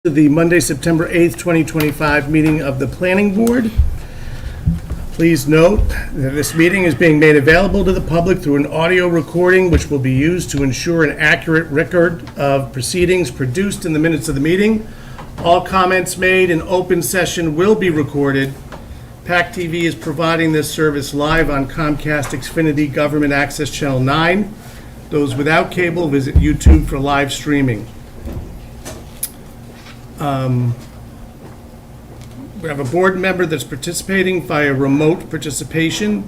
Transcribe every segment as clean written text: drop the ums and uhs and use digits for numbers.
The Monday, September 8th, 2025 meeting of the Planning Board. Please note that this meeting is being made available to the public through an audio recording, which will be used to ensure an accurate record of proceedings produced in the minutes of the meeting. All comments made in open session will be recorded. PAC TV is providing this service live on Comcast Xfinity Government Access Channel 9. Those without cable, visit YouTube for live streaming. We have a board member that's participating via remote participation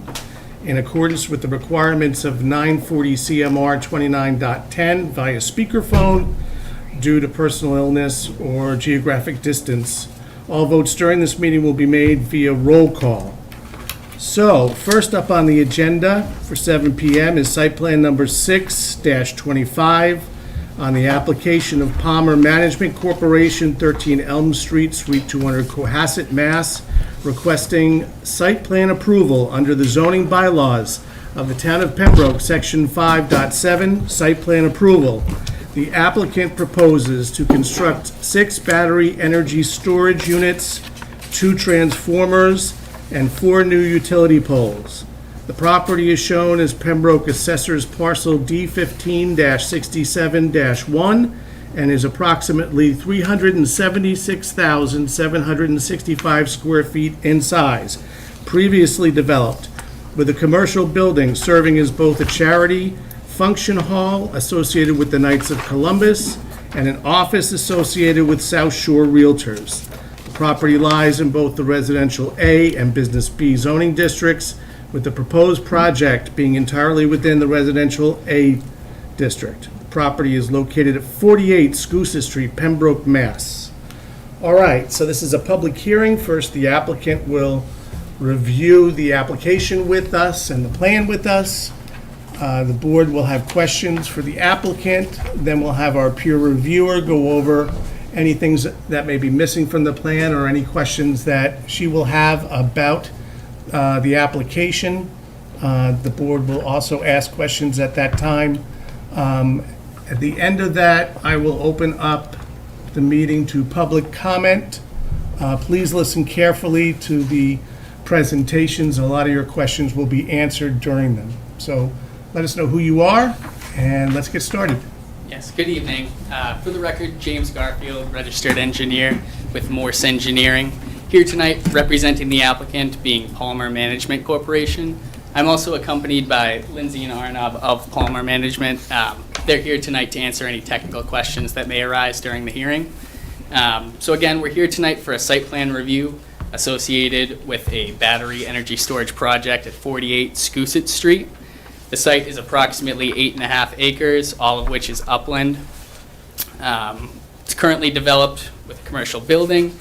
in accordance with the requirements of 940 CMR 29.10 via speakerphone due to personal illness or geographic distance. All votes during this meeting will be made via roll call. So, first up on the agenda for 7 p.m. is site plan number 6-25 on the application of Palmer Management Corporation, 13 Elm Street, Suite 200, Cohasset, Mass., requesting site plan approval under the zoning bylaws of the Town of Pembroke, Section 5.7, site plan approval. The applicant proposes to construct 6 battery energy storage units, 2 transformers, and 4 new utility poles. The property is shown as Pembroke Assessor's Parcel D15-67-1 and is approximately 376,765 square feet in size, previously developed, with a commercial building serving as both a charity function hall associated with the Knights of Columbus and an office associated with South Shore Realtors. The property lies in both the residential A and business B zoning districts, with the proposed project being entirely within the residential A district. The property is located at 48 Schuster Street, Pembroke, Mass. All right, so this is a public hearing. First, the applicant will review the application with us and the plan with us. The board will have questions for the applicant. Then we'll have our peer reviewer go over any things that may be missing from the plan or any questions that she will have about the application. The board will also ask questions at that time. At the end of that, I will open up the meeting to public comment. Please listen carefully to the presentations. A lot of your questions will be answered during them. So let us know who you are, and let's get started. Yes, good evening. For the record, James Garfield, registered engineer with Morse Engineering. Here tonight representing the applicant being Palmer Management Corporation. I'm also accompanied by Lindsay and Arnab of Palmer Management. They're here tonight to answer any technical questions that may arise during the hearing. So again, we're here tonight for a site plan review associated with a battery energy storage project at 48 Schuster Street. The site is approximately 8.5 acres, all of which is upland. It's currently developed with a commercial building,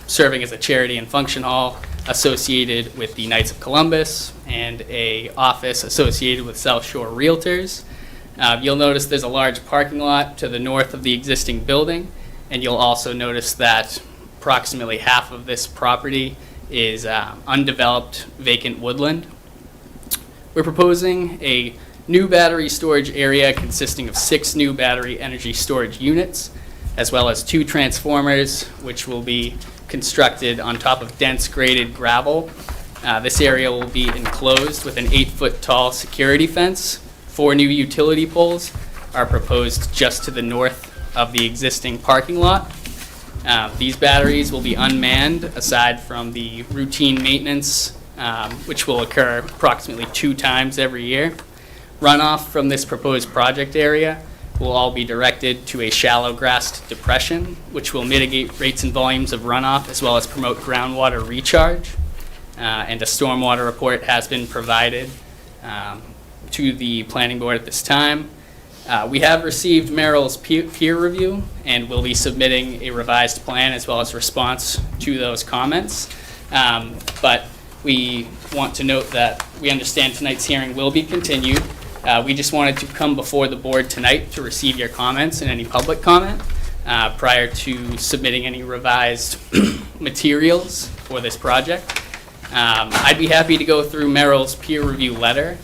serving as a charity and function hall associated with the Knights of Columbus and a office associated with South Shore Realtors. You'll notice there's a large parking lot to the north of the existing building, and you'll also notice that approximately half of this property is undeveloped vacant woodland. We're proposing a new battery storage area consisting of 6 new battery energy storage units, as well as 2 transformers, which will be constructed on top of dense graded gravel. This area will be enclosed with an 8-foot tall security fence. 4 new utility poles are proposed just to the north of the existing parking lot. These batteries will be unmanned aside from the routine maintenance, which will occur approximately 2 times every year. Runoff from this proposed project area will all be directed to a shallow grassed depression, which will mitigate rates and volumes of runoff as well as promote groundwater recharge. And a stormwater report has been provided to the planning board at this time. We have received Merrill's peer review and will be submitting a revised plan as well as response to those comments. But we want to note that we understand tonight's hearing will be continued. We just wanted to come before the board tonight to receive your comments and any public comment prior to submitting any revised materials for this project. I'd be happy to go through Merrill's peer review letter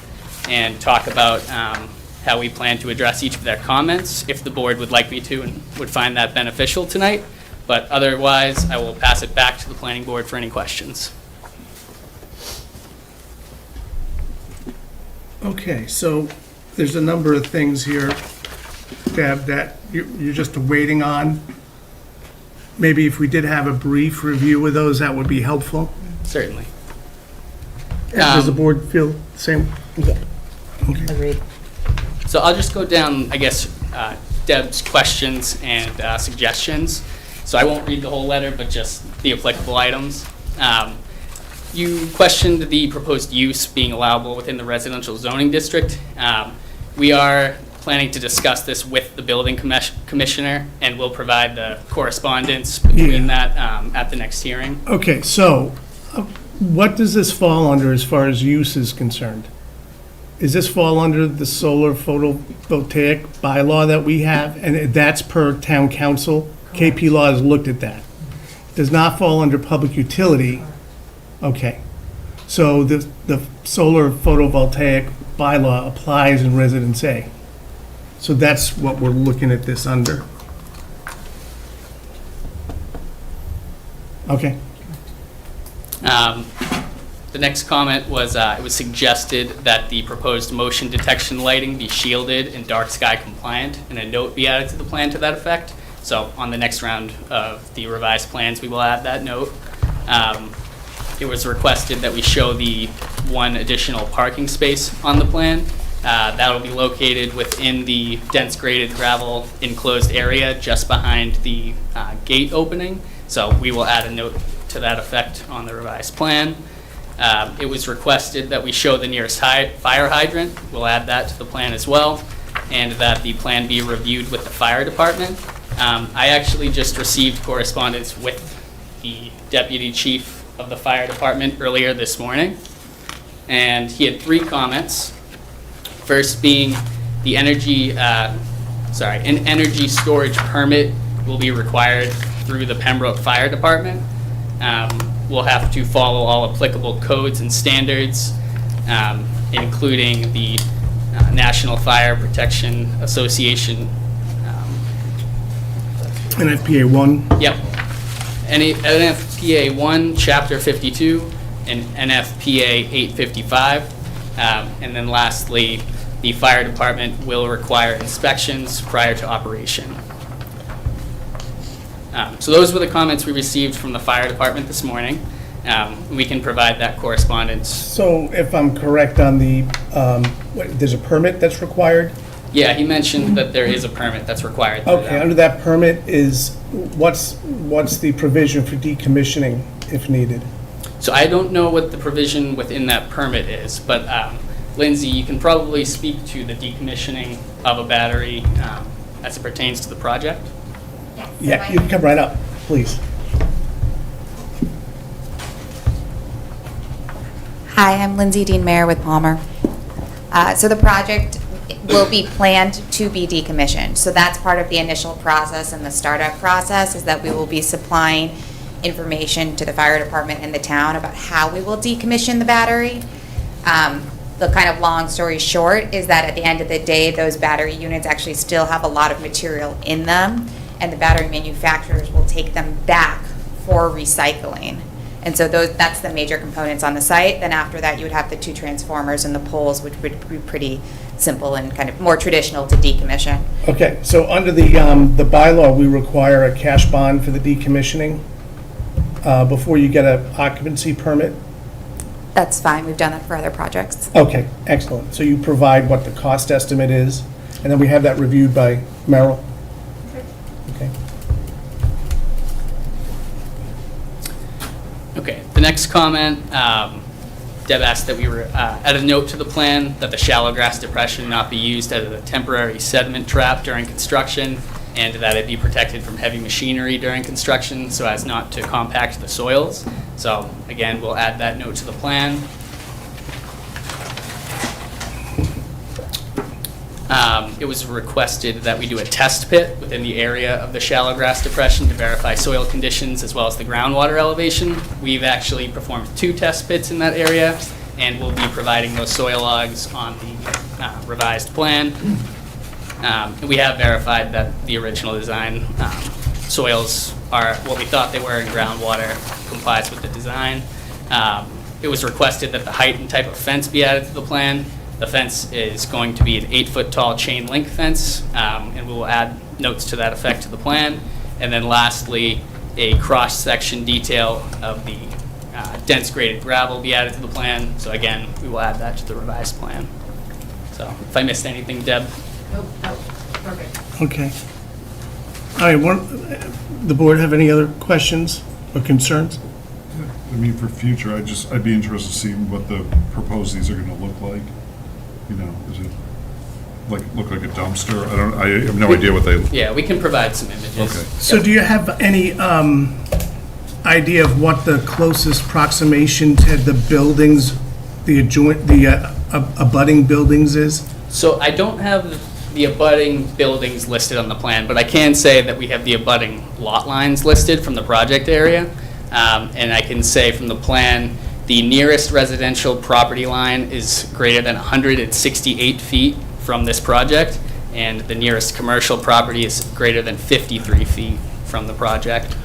and talk about how we plan to address each of their comments, if the board would like me to and would find that beneficial tonight. But otherwise, I will pass it back to the planning board for any questions. Okay, so there's a number of things here, Deb, that you're just waiting on. Maybe if we did have a brief review of those, that would be helpful. Certainly. Does the board feel the same? Yeah, Okay. agreed. So I'll just go down, I guess, Deb's questions and suggestions. So I won't read the whole letter, but just the applicable items. You questioned the proposed use being allowable within the residential zoning district. We are planning to discuss this with the building commissioner, and we'll provide the correspondence between that at the next hearing. Okay, so what does this fall under as far as use is concerned? Does this fall under the solar photovoltaic bylaw that we have? And that's per town council? KP Law has looked at that. Does not fall under public utility. Okay. So the solar photovoltaic bylaw applies in Residence A. So that's what we're looking at this under. Okay. The next comment was, it was suggested that the proposed motion detection lighting be shielded and dark sky compliant, and a note be added to the plan to that effect. So on the next round of the revised plans, we will add that note. It was requested that we show the one additional parking space on the plan. That will be located within the dense graded gravel enclosed area just behind the gate opening. So we will add a note to that effect on the revised plan. It was requested that we show the nearest fire hydrant. We'll add that to the plan as well, and that the plan be reviewed with the fire department. I actually just received correspondence with the deputy chief of the fire department earlier this morning, and he had 3 comments. First being the an energy storage permit will be required through the Pembroke Fire Department. We'll have to follow all applicable codes and standards, including the National Fire Protection Association. NFPA 1. Yep. NFPA 1, Chapter 52, and NFPA 855. And then lastly, the fire department will require inspections prior to operation. So those were the comments we received from the fire department this morning. We can provide that correspondence. So if I'm correct on the, there's a permit that's required? Yeah, he mentioned that there is a permit that's required. through Okay, them. under that permit is, what's the provision for decommissioning if needed? So I don't know what the provision within that permit is, but Lindsay, you can probably speak to the decommissioning of a battery as it pertains to the project. Yeah, you can come right up, please. Hi, I'm Lindsay Dean Mayer with Palmer. So the project will be planned to be decommissioned. So that's part of the initial process and the startup process, is that we will be supplying information to the fire department and the town about how we will decommission the battery. The kind of long story short is that at the end of the day, those battery units actually still have a lot of material in them, and the battery manufacturers will take them back for recycling. And so that's the major components on the site. Then after that, you would have the 2 transformers and the poles, which would be pretty simple and kind of more traditional to decommission. Okay, so under the bylaw, we require a cash bond for the decommissioning before you get an occupancy permit? That's fine, we've done that for other projects. Okay, excellent. So you provide what the cost estimate is, and then we have that reviewed by Merrill? Okay. Okay, the next comment, Deb asked that we add a note to the plan that the shallow grass depression not be used as a temporary sediment trap during construction, and that it be protected from heavy machinery during construction so as not to compact the soils. So again, we'll add that note to the plan. It was requested that we do a test pit within the area of the shallow grass depression to verify soil conditions as well as the groundwater elevation. We've actually performed 2 test pits in that area, and we'll be providing those soil logs on the revised plan. We have verified that the original design soils are what we thought they were, and groundwater complies with the design. It was requested that the height and type of fence be added to the plan. The fence is going to be an 8-foot tall chain link fence, and we will add notes to that effect to the plan. And then lastly, a cross-section detail of the dense graded gravel be added to the plan. So again, we will add that to the revised plan. So if I missed anything, Deb? Nope, perfect. Okay. All right, the board have any other questions or concerns? I mean, for future, I'd be interested to see what the proposed these are gonna look like. You know, is it look like a dumpster? I have no idea what they, Yeah, we can provide some images. okay. So do you have any idea of what the closest approximation to the buildings, the abutting buildings is? So I don't have the abutting buildings listed on the plan, but I can say that we have the abutting lot lines listed from the project area. And I can say from the plan, the nearest residential property line is greater than 168 feet from this project, and the nearest commercial property is greater than 53 feet from the project.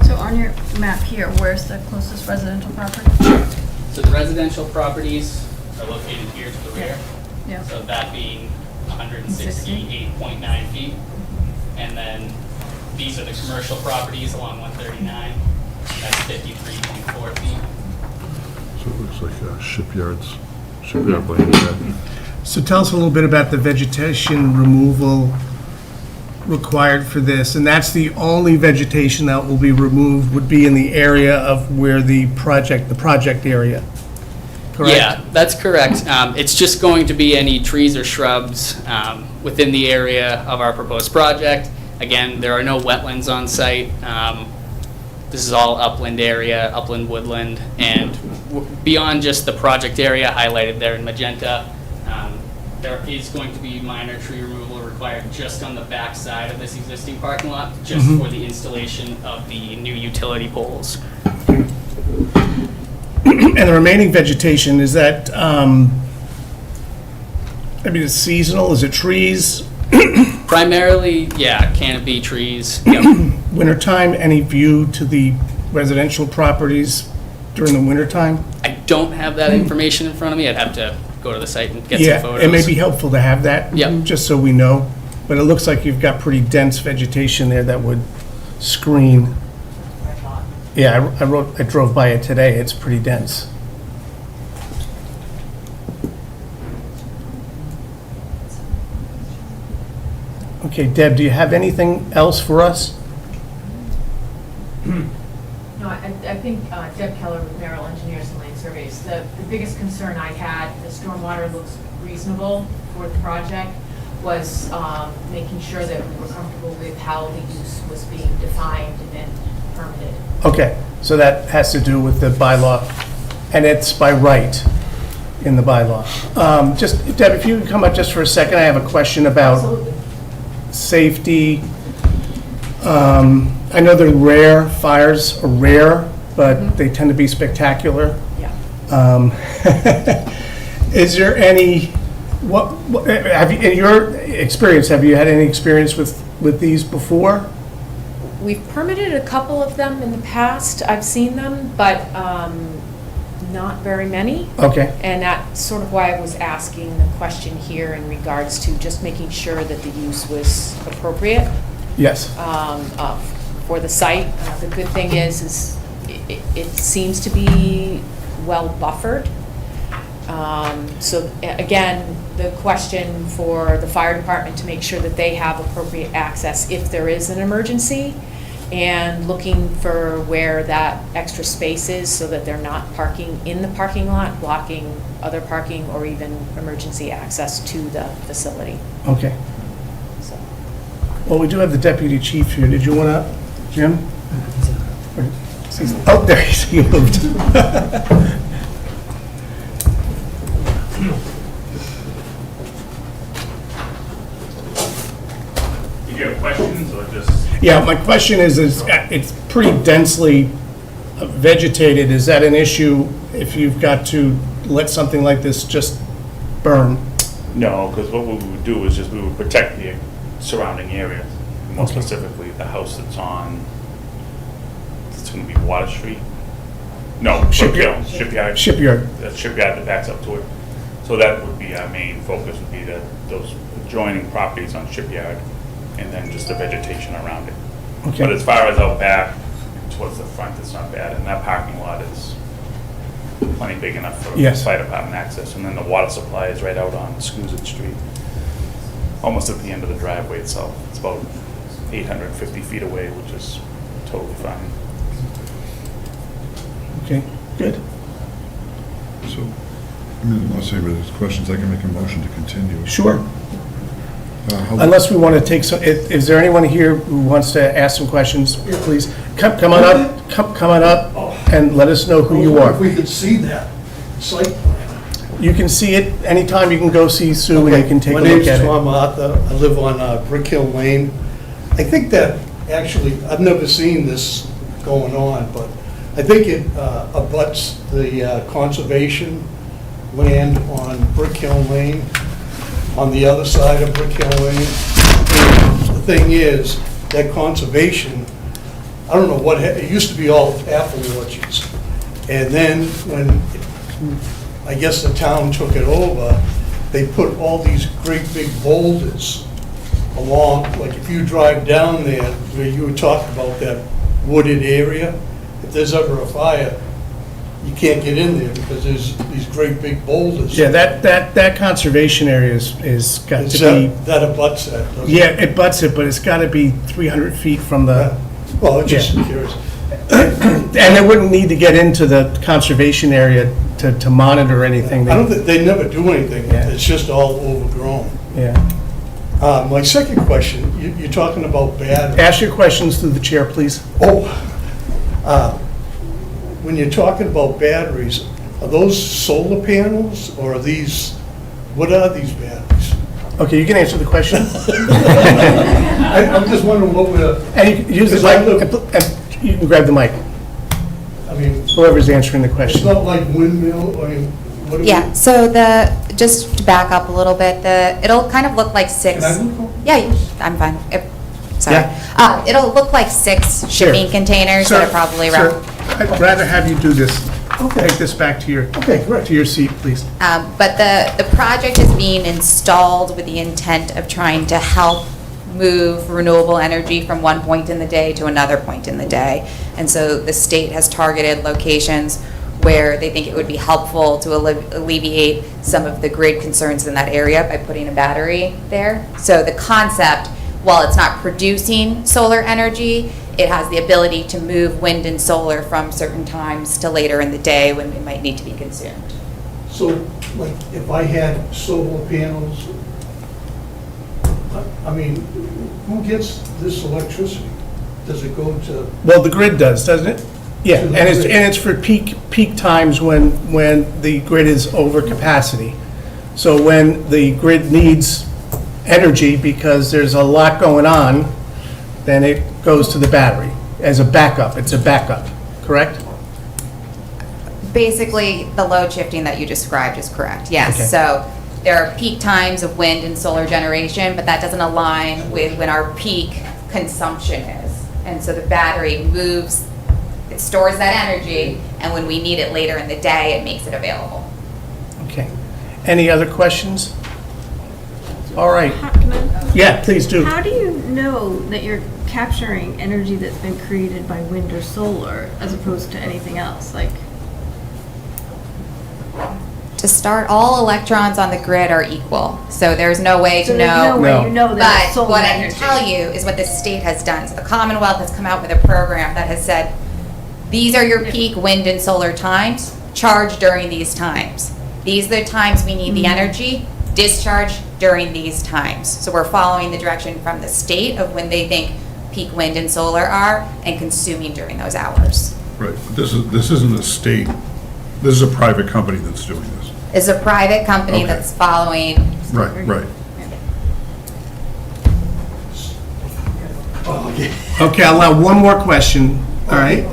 So on your map here, where's the closest residential property? So the residential properties are located here to the rear. Yeah. So that being 168.9 feet. And then these are the commercial properties along 139. That's 53.4 feet. So it looks like shipyard land there. So tell us a little bit about the vegetation removal required for this, and that's the only vegetation that will be removed would be in the area of where the project area, correct? Yeah, that's correct. It's just going to be any trees or shrubs within the area of our proposed project. Again, there are no wetlands on site. This is all upland area, upland woodland, and beyond just the project area highlighted there in magenta, there is going to be minor tree removal required just on the back side of this existing parking lot, just for the installation of the new utility poles. And the remaining vegetation, is that, it's seasonal, is it trees? Primarily, yeah, canopy trees. Yep. Wintertime, any view to the residential properties during the wintertime? I don't have that information in front of me. I'd have to go to the site and get some Yeah, photos. it may be helpful to have that. Yep. Just so we know, but it looks like you've got pretty dense vegetation there that would screen. Yeah, I drove by it today, it's pretty dense. Okay, Deb, do you have anything else for us? No, I think Deb Keller with Merrill Engineers and Land Surveys, the biggest concern I had, the stormwater looks reasonable for the project, was making sure that we were comfortable with how the use was being defined and permitted. Okay, so that has to do with the bylaw, and it's by right in the bylaw. Just, Deb, if you could come up just for a second, I have a question about Absolutely. safety. I know they're rare, fires are rare, but they tend to be spectacular. Yeah. Is there any, have you, in your experience, have you had any experience with these before? We've permitted a couple of them in the past. I've seen them, but not very many. Okay, And that's sort of why I was asking the question here in regards to just making sure that the use was appropriate yes. for the site. The good thing is it seems to be well buffered. So again, the question for the fire department to make sure that they have appropriate access if there is an emergency, and looking for where that extra space is so that they're not parking in the parking lot, blocking other parking or even emergency access to the facility. Okay. So. Well, we do have the deputy chief here. Did you want to, Jim? Oh, there he is. He moved. Do you have questions or just? Yeah, my question is it's pretty densely vegetated, is that an issue if you've got to let something like this just burn? No, because what we would do is just we would protect the surrounding area, more Okay. specifically the house that's on, it's going to be Water Street. No, Brook Shipyard. Hill, Shipyard. Shipyard. That shipyard that backs up to it. So that would be our main focus, would be that those adjoining properties on Shipyard, and then just the vegetation around it. Okay. But as far as out back, towards the front, it's not bad, and that parking lot is plenty big enough for Yes. fire department access, and then the water supply is right out on Scoozit Street, almost at the end of the driveway itself. It's about 850 feet away, which is totally fine. Okay, good. So, I mean, unless anybody has questions, I can make a motion to continue. Sure. How- Unless we want to take some, is there anyone here who wants to ask some questions? Please, come on up, come on up and let us know who you If are. we could see that site plan. You can see it anytime, you can go see Sue and you can take a My look name's at it. Tom Arthur. I live on Brick Hill Lane. I think that, actually, I've never seen this going on, but I think it abuts the conservation land on Brick Hill Lane, on the other side of Brick Hill Lane. And the thing is, that conservation, I don't know what, it used to be all apple orchards. And then when, I guess the town took it over, they put all these great big boulders along, like if you drive down there, where you were talking about that wooded area, if there's ever a fire, you can't get in there because there's these great big boulders. Yeah, that conservation area is got Is to be, that abuts that, doesn't it? yeah, it butts it, but it's got to be 300 feet from the, Well, I'm just Yeah. curious. and they wouldn't need to get into the conservation area to monitor anything. I don't think, they never do anything, Yeah. it's just all overgrown. Yeah. My second question, you're talking about batteries. Ask your questions through the chair, please. When you're talking about batteries, are those solar panels, or are these, what are these batteries? Okay, you can answer the question. I'm just wondering what we're, And you can use the Because I mic, and you can grab the mic, I mean, whoever's answering the it's question. not like windmill, I mean, what do we? Yeah, so just to back up a little bit, it'll kind of look like six. Can I look? Yeah, I'm fine. Sorry. Yeah. It'll look like six Sure. shipping containers that are probably Sir, around. I'd rather have you do this. Okay. Take this back to your, Okay, great. to your seat, please. But the project is being installed with the intent of trying to help move renewable energy from one point in the day to another point in the day. And so the state has targeted locations where they think it would be helpful to alleviate some of the grid concerns in that area by putting a battery there. So the concept, while it's not producing solar energy, it has the ability to move wind and solar from certain times to later in the day when it might need to be consumed. So, like, if I had solar panels, I mean, who gets this electricity? Does it go to, Well, the grid does, doesn't it? Yeah, To the and it's, grid. and it's for peak times when the grid is over capacity. So when the grid needs energy because there's a lot going on, then it goes to the battery as a backup. It's a backup, correct? Basically, the load shifting that you described is correct, Okay. yes. So there are peak times of wind and solar generation, but that doesn't align with when our peak consumption is. And so the battery moves, it stores that energy, and when we need it later in the day, it makes it available. Okay. Any other questions? All right. Can I- Yeah, please do. How do you know that you're capturing energy that's been created by wind or solar as opposed to anything else? Like, To start, all electrons on the grid are equal, so there's no way so to there's no know. way No. you know that But it's solar what I can energy. tell you is what the state has done. So the Commonwealth has come out with a program that has said, these are your peak wind and solar times, charge during these times. These are the times we need the energy, discharge during these times. So we're following the direction from the state of when they think peak wind and solar are and consuming during those hours. Right, but this isn't a state, this is a private company that's doing this. It's a private company Okay. that's following. Right, right. oh, yeah. Okay, I'll allow one more question, All right.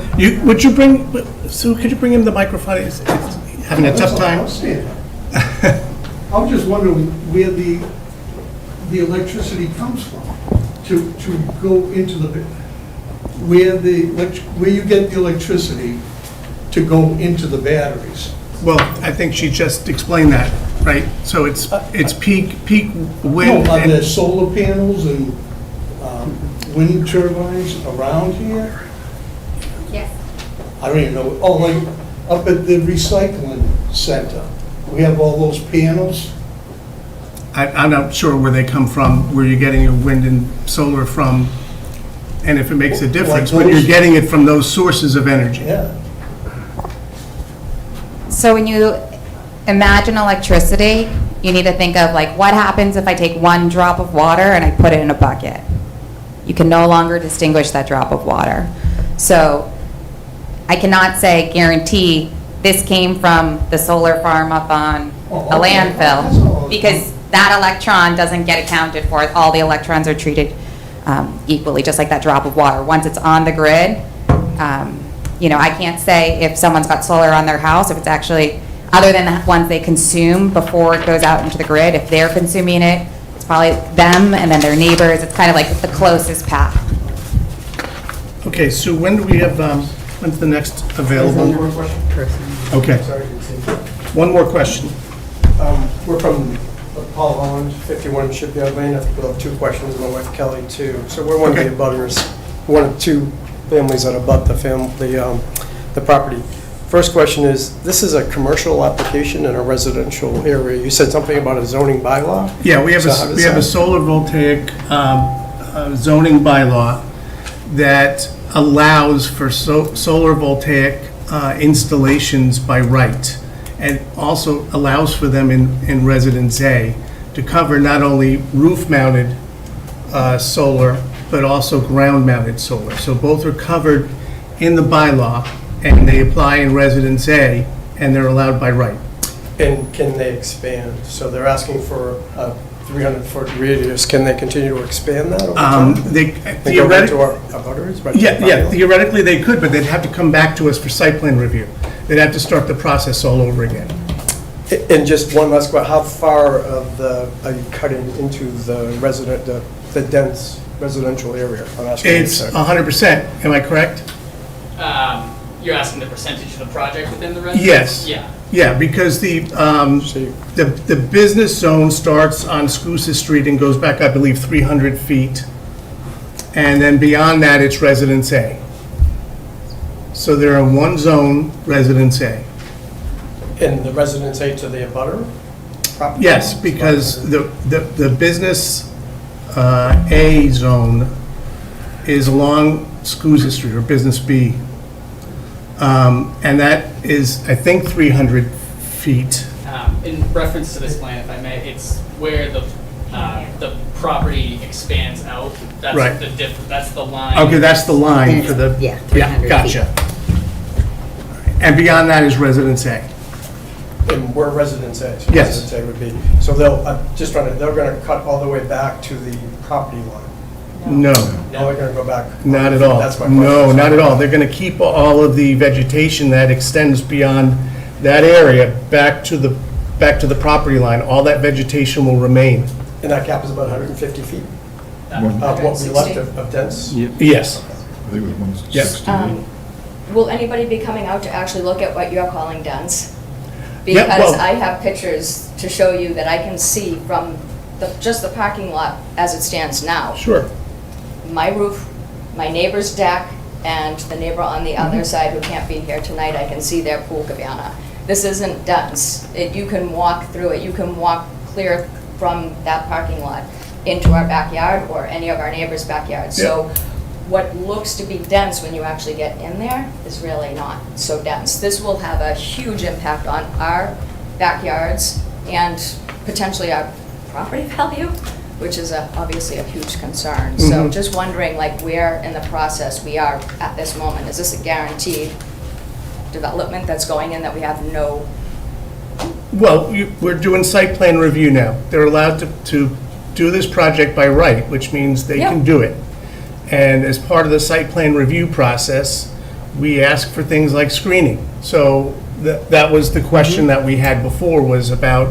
Would you bring, Sue, could you bring him the microphone? He's having a tough time. I'll stand up. I was just wondering where the electricity comes from to go into where you get the electricity to go into the batteries. Well, I think she just explained that, right? So it's peak wind. No, are there and solar panels and wind turbines around here? Yes. I don't even know, oh, like up at the recycling center, we have all those panels. I'm not sure where they come from, where you're getting your wind and solar from, and if it makes a difference, but you're getting it from those sources of energy. Yeah. So when you imagine electricity, you need to think of like, what happens if I take one drop of water and I put it in a bucket? You can no longer distinguish that drop of water. So I cannot say, guarantee, this came from the solar farm up on a landfill, because that electron doesn't get accounted for. All the electrons are treated equally, just like that drop of water. Once it's on the grid, you know, I can't say if someone's got solar on their house, if it's actually, other than the ones they consume before it goes out into the grid, if they're consuming it, it's probably them and then their neighbors. It's kind of like the closest path. Okay, Sue, when do we have, when's the next available? One more question. Okay, Sorry. one more question. We're from Paul Holland, 51 Shipyard Lane. I think we'll have two questions, my wife Kelly too. So we're one of the Okay. abutters, one of two families that abut the property. First question is, this is a commercial application in a residential area. You said something about a zoning bylaw? Yeah, we have So how a, does we have a that- solar voltaic zoning bylaw that allows for solar voltaic installations by right, and also allows for them in Residence A to cover not only roof-mounted solar, but also ground-mounted solar. So both are covered in the bylaw, and they apply in Residence A, and they're allowed by right. And can they expand? So they're asking for a 300-foot radius. Can they continue to expand that over time? They They go right to theoretically, our abutters? right to the yeah, property line? theoretically they could, but they'd have to come back to us for site plan review. They'd have to start the process all over again. And just one last question, how far are you cutting into the dense residential area? I'm asking you, It's sir. 100%, am I correct? You're asking the percentage of the project within the residence? Yes. Yeah. Yeah, because So you- the business zone starts on Schuster Street and goes back, I believe, 300 feet. And then beyond that, it's Residence A. So they're in one zone, Residence A. And the residence A to the abutter property? Yes, because the business A zone is along Schuster Street, or Business B. And that is, I think, 300 feet. In reference to this plan, if I may, it's where the property expands out. That's Right. that's the line. Okay, that's the line for the... Yeah, 300 feet. Gotcha. And beyond that is Residence A. And we're residence A? So Yes. Residence A would be, so they're going to cut all the way back to the property line? No, No, they're going to go back? not at all. That's my question. No, not at all. They're going to keep all of the vegetation that extends beyond that area back to the property line. All that vegetation will remain. And that gap is about 150 feet? One- Of what we left of dense? Yes. I think it was Yes. 168. Will anybody be coming out to actually look at what you're calling dense? Yeah, Because well- I have pictures to show you that I can see from just the parking lot as it stands now. Sure. My roof, my neighbor's deck, and the neighbor on the Mm-hmm. other side who can't be here tonight, I can see their pool cabana. This isn't dense. You can walk through it, you can walk clear from that parking lot into our backyard or any of our neighbors' backyards. So what looks to be dense when you actually get in there is really not so dense. This will have a huge impact on our backyards and potentially our property value, which is obviously a huge concern. So just wondering, like, where in the process we are at this moment. Is this a guaranteed development that's going in that we have no? Well, we're doing site plan review now. They're allowed to do this project by right, which means they can Yeah. do it. And as part of the site plan review process, we ask for things like screening. So that was the question that we had before, was about,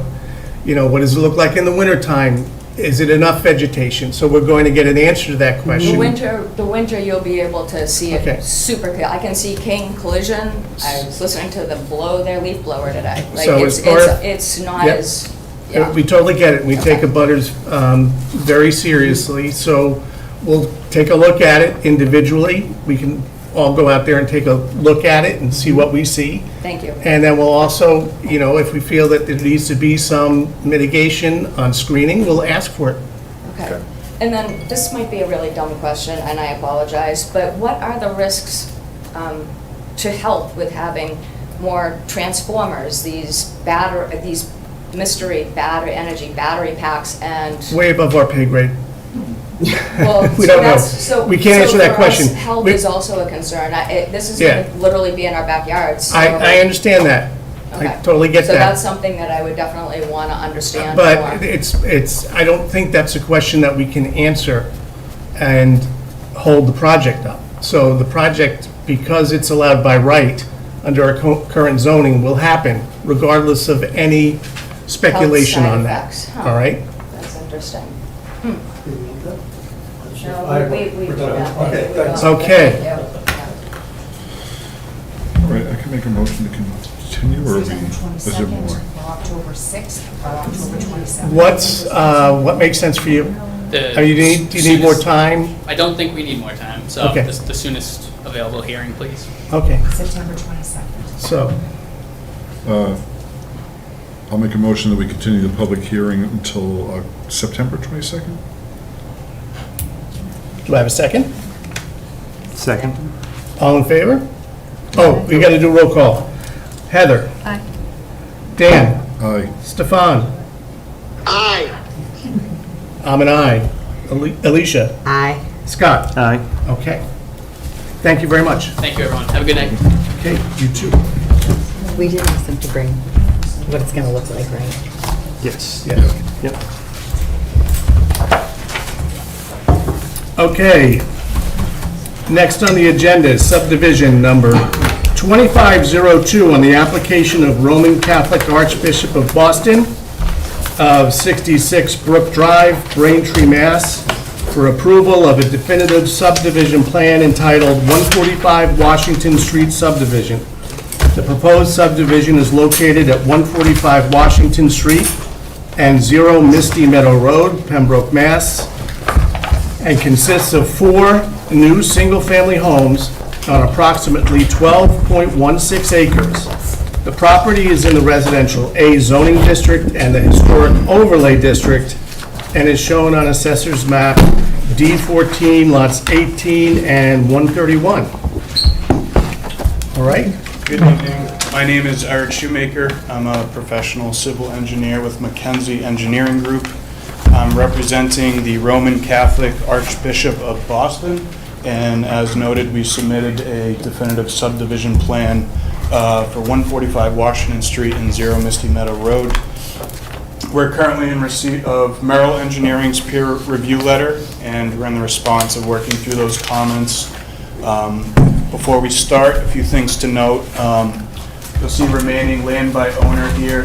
what does it look like in the wintertime? Is it enough vegetation? So we're going to get an answer to that question. The winter, you'll be able to see Okay. it super clear. I can see King Collision. I was listening to them blow their leaf blower today. Like, So it's, as far- it's not Yep. as, yeah. We totally get it. We take abutters very seriously, so we'll take a look at it individually. We can all go out there and take a look at it and see what we see. Thank you. And then we'll also, if we feel that there needs to be some mitigation on screening, we'll ask for it. Okay. And then, this might be a really dumb question, and I apologize, but what are the risks to help with having more transformers, these mystery battery packs and, Way above our pay grade. well, We so don't know. that's, so. We can't answer so that for us, question. Health We- is also a concern. This is Yeah. gonna literally be in our backyard, so. I understand that. I Okay. totally get So that's that. something that I would definitely wanna understand more. But I don't think that's a question that we can answer and hold the project up. So the project, because it's allowed by right, under our current zoning, will happen regardless of any speculation Health on side that. effects, huh. All right? That's interesting. I- No, we, we're done. yeah, Okay, we thanks. will. Okay. Thank you. Yeah. All right, I can make a motion to continue, or is there more? October 6th, or October 27th. What makes sense for you? Do you need more time? I don't think we need more time, so Okay. the soonest available hearing, please. Okay, September 22nd. so, I'll make a motion that we continue the public hearing until September 22nd? do I have a second? Second. All in favor? Oh, we got to do roll call. Heather? Aye. Dan? Aye. Stefan? Aye. I'm an aye. Alicia? Aye. Scott? Aye. Okay. Thank you very much. Thank you, everyone. Have a good night. Okay, you too. We did ask them to bring what it's going to look like, right? Yes. Yeah. Yep. Okay. Next on the agenda is subdivision number 2502 on the application of Roman Catholic Archbishop of Boston of 66 Brook Drive, Braintree, Mass. for approval of a definitive subdivision plan entitled 145 Washington Street subdivision. The proposed subdivision is located at 145 Washington Street and 0 Misty Meadow Road, Pembroke, Mass., and consists of 4 new single-family homes on approximately 12.16 acres. The property is in the residential A zoning district and the historic overlay district, and is shown on Assessor's Map D14, lots 18 and 131. All right? Good evening. My name is Eric Shoemaker. I'm a professional civil engineer with Mackenzie Engineering Group. I'm representing the Roman Catholic Archbishop of Boston, and as noted, we submitted a definitive subdivision plan for 145 Washington Street and 0 Misty Meadow Road. We're currently in receipt of Merrill Engineering's peer review letter, and we're in the response of working through those comments. Before we start, a few things to note. You'll see remaining land by owner here.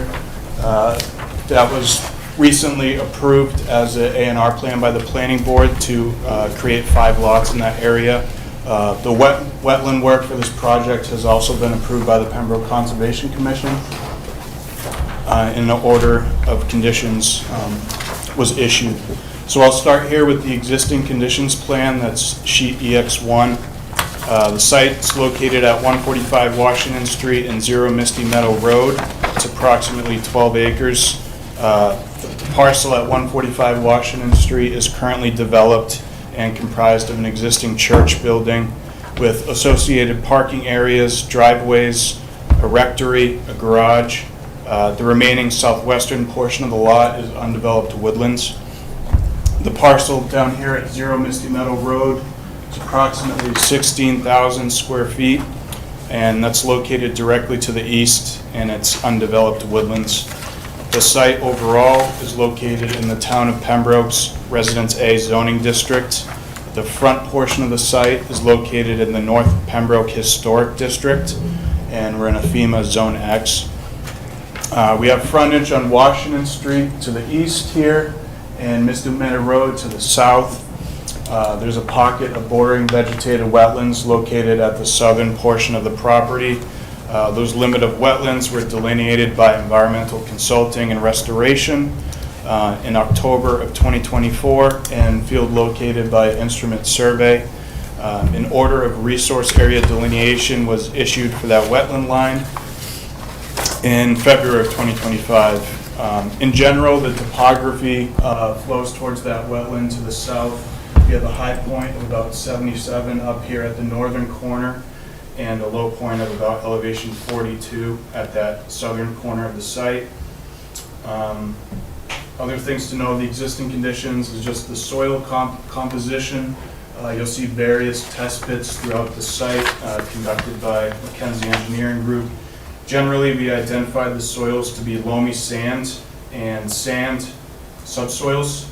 That was recently approved as an A&R plan by the planning board to create 5 lots in that area. The wetland work for this project has also been approved by the Pembroke Conservation Commission. In an order of conditions was issued. So I'll start here with the existing conditions plan, that's sheet EX1. The site's located at 145 Washington Street and 0 Misty Meadow Road. It's approximately 12 acres. The parcel at 145 Washington Street is currently developed and comprised of an existing church building with associated parking areas, driveways, a rectory, a garage. The remaining southwestern portion of the lot is undeveloped woodlands. The parcel down here at 0 Misty Meadow Road is approximately 16,000 square feet, and that's located directly to the east, and it's undeveloped woodlands. The site overall is located in the town of Pembroke's Residence A zoning district. The front portion of the site is located in the North Pembroke Historic District, and we're in a FEMA Zone X. We have frontage on Washington Street to the east here, and Misdemeanor Road to the south. There's a pocket of bordering vegetated wetlands located at the southern portion of the property. Those limit of wetlands were delineated by Environmental Consulting and Restoration in October of 2024, and field located by Instrument Survey. An order of resource area delineation was issued for that wetland line in February of 2025. In general, the topography flows towards that wetland to the south. We have a high point of about 77 up here at the northern corner, and a low point of about elevation 42 at that southern corner of the site. Other things to know, the existing conditions is just the soil composition. You'll see various test pits throughout the site conducted by Mackenzie Engineering Group. Generally, we identified the soils to be loamy sand and sand subsoils.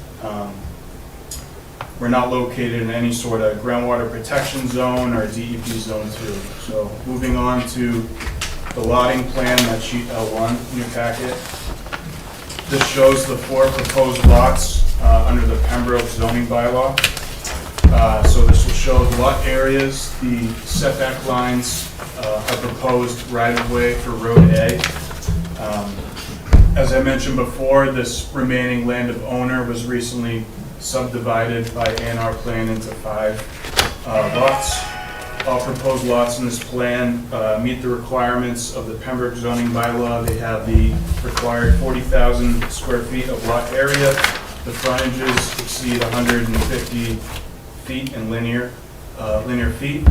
We're not located in any sort of groundwater protection zone or DEP zone 2. So moving on to the lotting plan, that's sheet L1 in your packet. This shows the 4 proposed lots under the Pembroke zoning bylaw. So this will show the lot areas, the setback lines, a proposed right-of-way for Road A. As I mentioned before, this remaining land of owner was recently subdivided by A&R plan into 5 lots. All proposed lots in this plan meet the requirements of the Pembroke zoning bylaw. They have the required 40,000 square feet of lot area. The frontages exceed 150 feet in linear feet,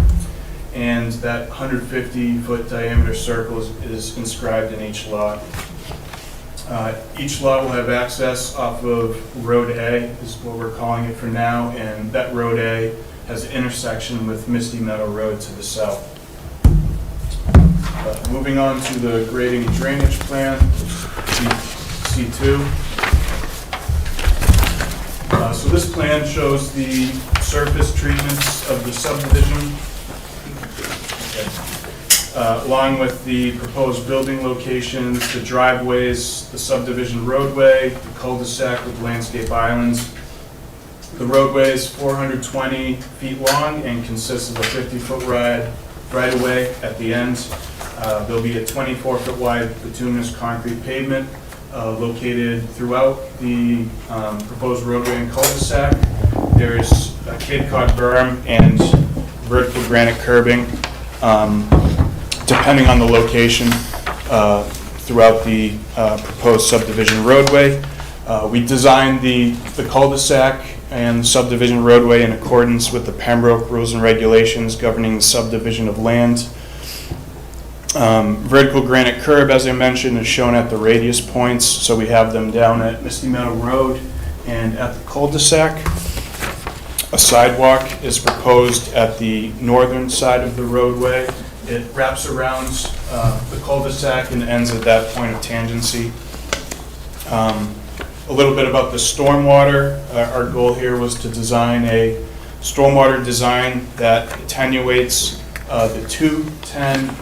and that 150-foot diameter circle is inscribed in each lot. Each lot will have access off of Road A, is what we're calling it for now, and that Road A has an intersection with Misty Meadow Road to the south. Moving on to the grading and drainage plan, C2. So this plan shows the surface treatments of the subdivision, along with the proposed building locations, the driveways, the subdivision roadway, the cul-de-sac with landscape islands. The roadway is 420 feet long and consists of a 50-foot right-of-way at the end. There'll be a 24-foot wide bituminous concrete pavement located throughout the proposed roadway and cul-de-sac. There's a Cape Cod berm and vertical granite curbing, depending on the location throughout the proposed subdivision roadway. We designed the cul-de-sac and the subdivision roadway in accordance with the Pembroke rules and regulations governing the subdivision of land. Vertical granite curb, as I mentioned, is shown at the radius points, so we have them down at Misty Meadow Road and at the cul-de-sac. A sidewalk is proposed at the northern side of the roadway. It wraps around the cul-de-sac and ends at that point of tangency. A little bit about the stormwater. Our goal here was to design a stormwater design that attenuates the 2, 10,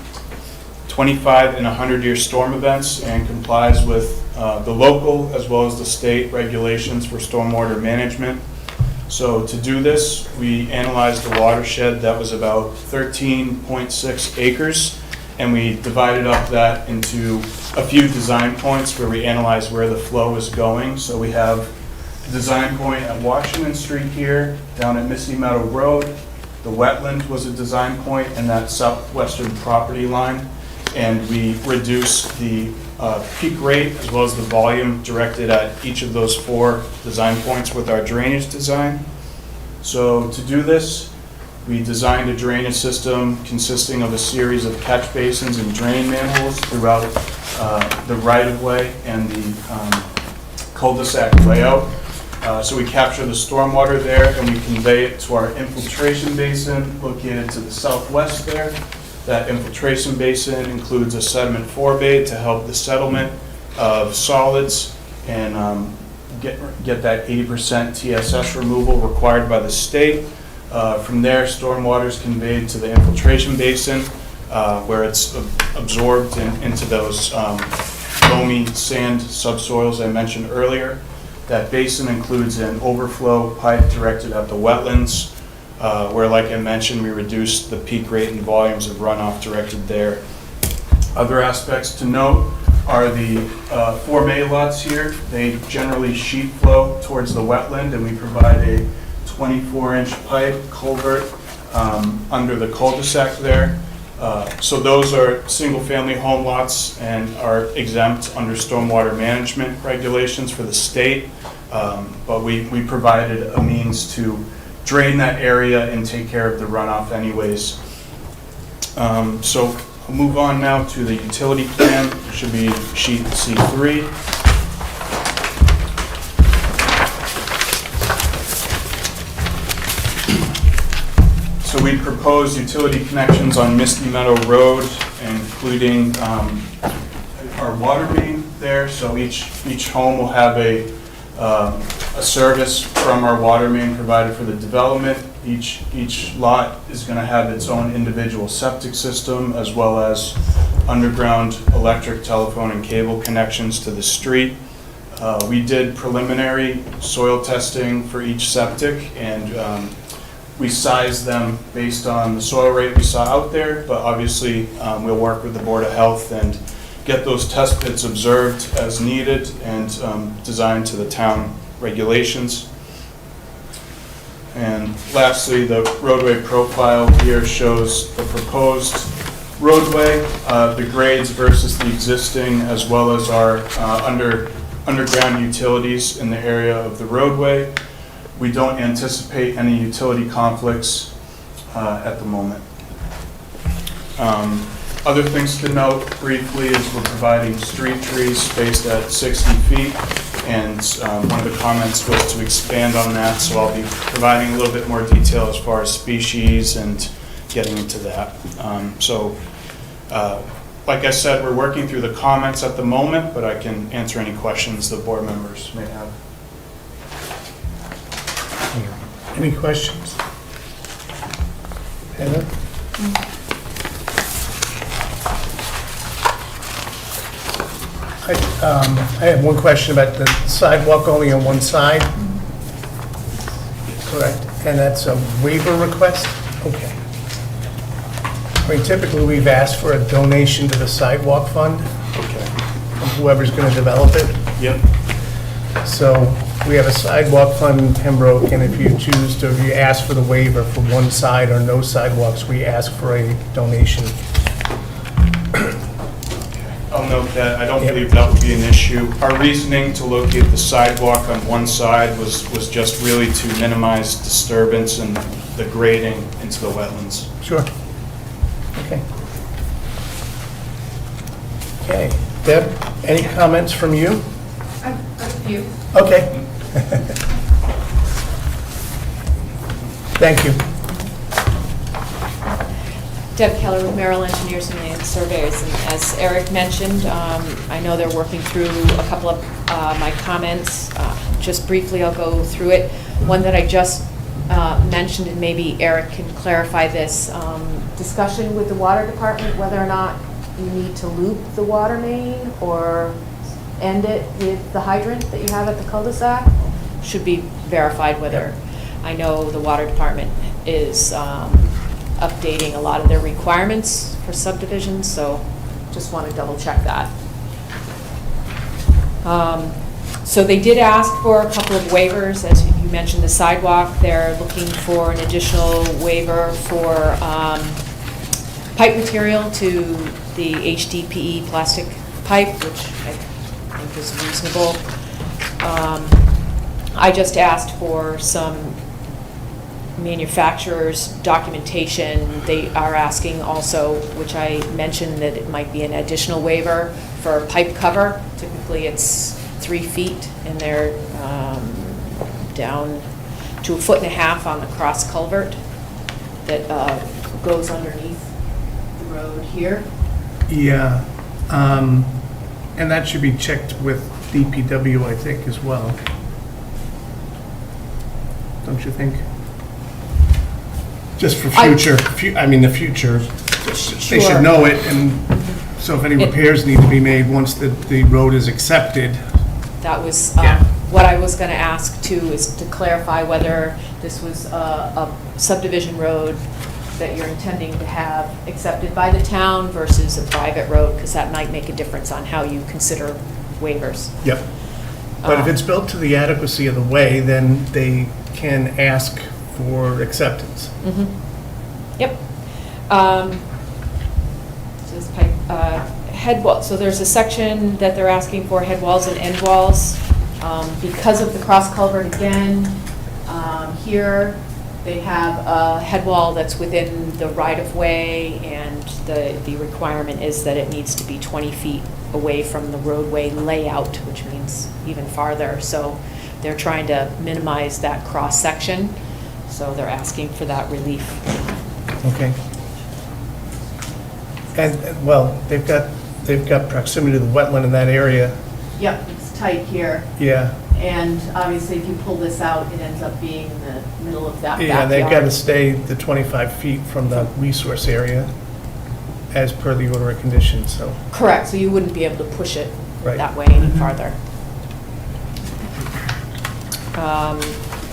25, and 100-year storm events and complies with the local as well as the state regulations for stormwater management. So to do this, we analyzed the watershed that was about 13.6 acres, and we divided up that into a few design points where we analyzed where the flow is going. So we have a design point at Washington Street here, down at Misty Meadow Road. The wetland was a design point in that southwestern property line, and we reduced the peak rate as well as the volume directed at each of those 4 design points with our drainage design. So to do this, we designed a drainage system consisting of a series of catch basins and drain manholes throughout the right-of-way and the cul-de-sac layout. So we capture the stormwater there and we convey it to our infiltration basin located to the southwest there. That infiltration basin includes a sediment forebay to help the settlement of solids and get that 80% TSS removal required by the state. From there, stormwater is conveyed to the infiltration basin, where it's absorbed into those loamy sand subsoils I mentioned earlier. That basin includes an overflow pipe directed at the wetlands, where, like I mentioned, we reduced the peak rate and volumes of runoff directed there. Other aspects to note are the Form A lots here. They generally sheet flow towards the wetland, and we provide a 24-inch pipe culvert under the cul-de-sac there. So those are single-family home lots and are exempt under stormwater management regulations for the state. But we provided a means to drain that area and take care of the runoff anyways. So I'll move on now to the utility plan. It should be sheet C3. So we propose utility connections on Misty Meadow Road, including our water main there. So each home will have a service from our water main provided for the development. Each lot is going to have its own individual septic system, as well as underground electric, telephone, and cable connections to the street. We did preliminary soil testing for each septic, and we sized them based on the soil rate we saw out there, but obviously we'll work with the Board of Health and get those test pits observed as needed and designed to the town regulations. And lastly, the roadway profile here shows the proposed roadway, the grades versus the existing, as well as our underground utilities in the area of the roadway. We don't anticipate any utility conflicts at the moment. Other things to note briefly is we're providing street trees spaced at 60 feet, and one of the comments was to expand on that, so I'll be providing a little bit more detail as far as species and getting into that. Like I said, we're working through the comments at the moment, but I can answer any questions the board members may have. Any questions? Heather? I have one question about the sidewalk only on one side. Correct. And that's a waiver request? Okay. I mean, typically, we've asked for a donation to the sidewalk fund. Okay. From whoever's going to develop it. Yep. So we have a sidewalk fund in Pembroke, and if you choose to, if you ask for the waiver for one side or no sidewalks, we ask for a donation. I'll note that. I don't believe that would be an issue. Our reasoning to locate the sidewalk on one side was just really to minimize disturbance and the grading into the wetlands. Sure. Okay. Okay. Deb, any comments from you? A few. Okay. Thank you. Deb Keller with Merrill Engineers and Land Surveyors. And as Eric mentioned, I know they're working through a couple of my comments. Just briefly, I'll go through it. One that I just mentioned, and maybe Eric can clarify this, discussion with the water department, whether or not you need to loop the water main or end it with the hydrant that you have at the cul-de-sac. Should be verified whether, I know the water department is updating a lot of their requirements for subdivisions, so just want to double check that. So they did ask for a couple of waivers, as you mentioned, the sidewalk. They're looking for an additional waiver for pipe material to the HDPE plastic pipe, which I think is reasonable. I just asked for some manufacturer's documentation. They are asking also, which I mentioned, that it might be an additional waiver for pipe cover. Typically it's 3 feet, and they're down to 1.5 feet on the cross culvert that goes underneath the road here. Yeah. And that should be checked with DPW, I think, as well. Don't you think? Just for I- future, the future, they Sure. should know it, and so if any repairs need to be made once the road is accepted. That was Yeah. what I was going to ask too, is to clarify whether this was a subdivision road that you're intending to have accepted by the town versus a private road, because that might make a difference on how you consider waivers. Yep. But if it's built to the adequacy of the way, then they can ask for acceptance. Yep. So this pipe, head wall, so there's a section that they're asking for head walls and end walls. Because of the cross culvert again, here they have a head wall that's within the right-of-way, and the requirement is that it needs to be 20 feet away from the roadway layout, which means even farther. So they're trying to minimize that cross-section, so they're asking for that relief. Okay. And, well, they've got proximity to the wetland in that area. Yep, it's tight here, Yeah. and obviously if you pull this out, it ends up being in the middle of that Yeah, backyard. they've got to stay the 25 feet from the resource area as per the order of conditions, so. Correct, so you wouldn't be able to push it Right. that way any farther.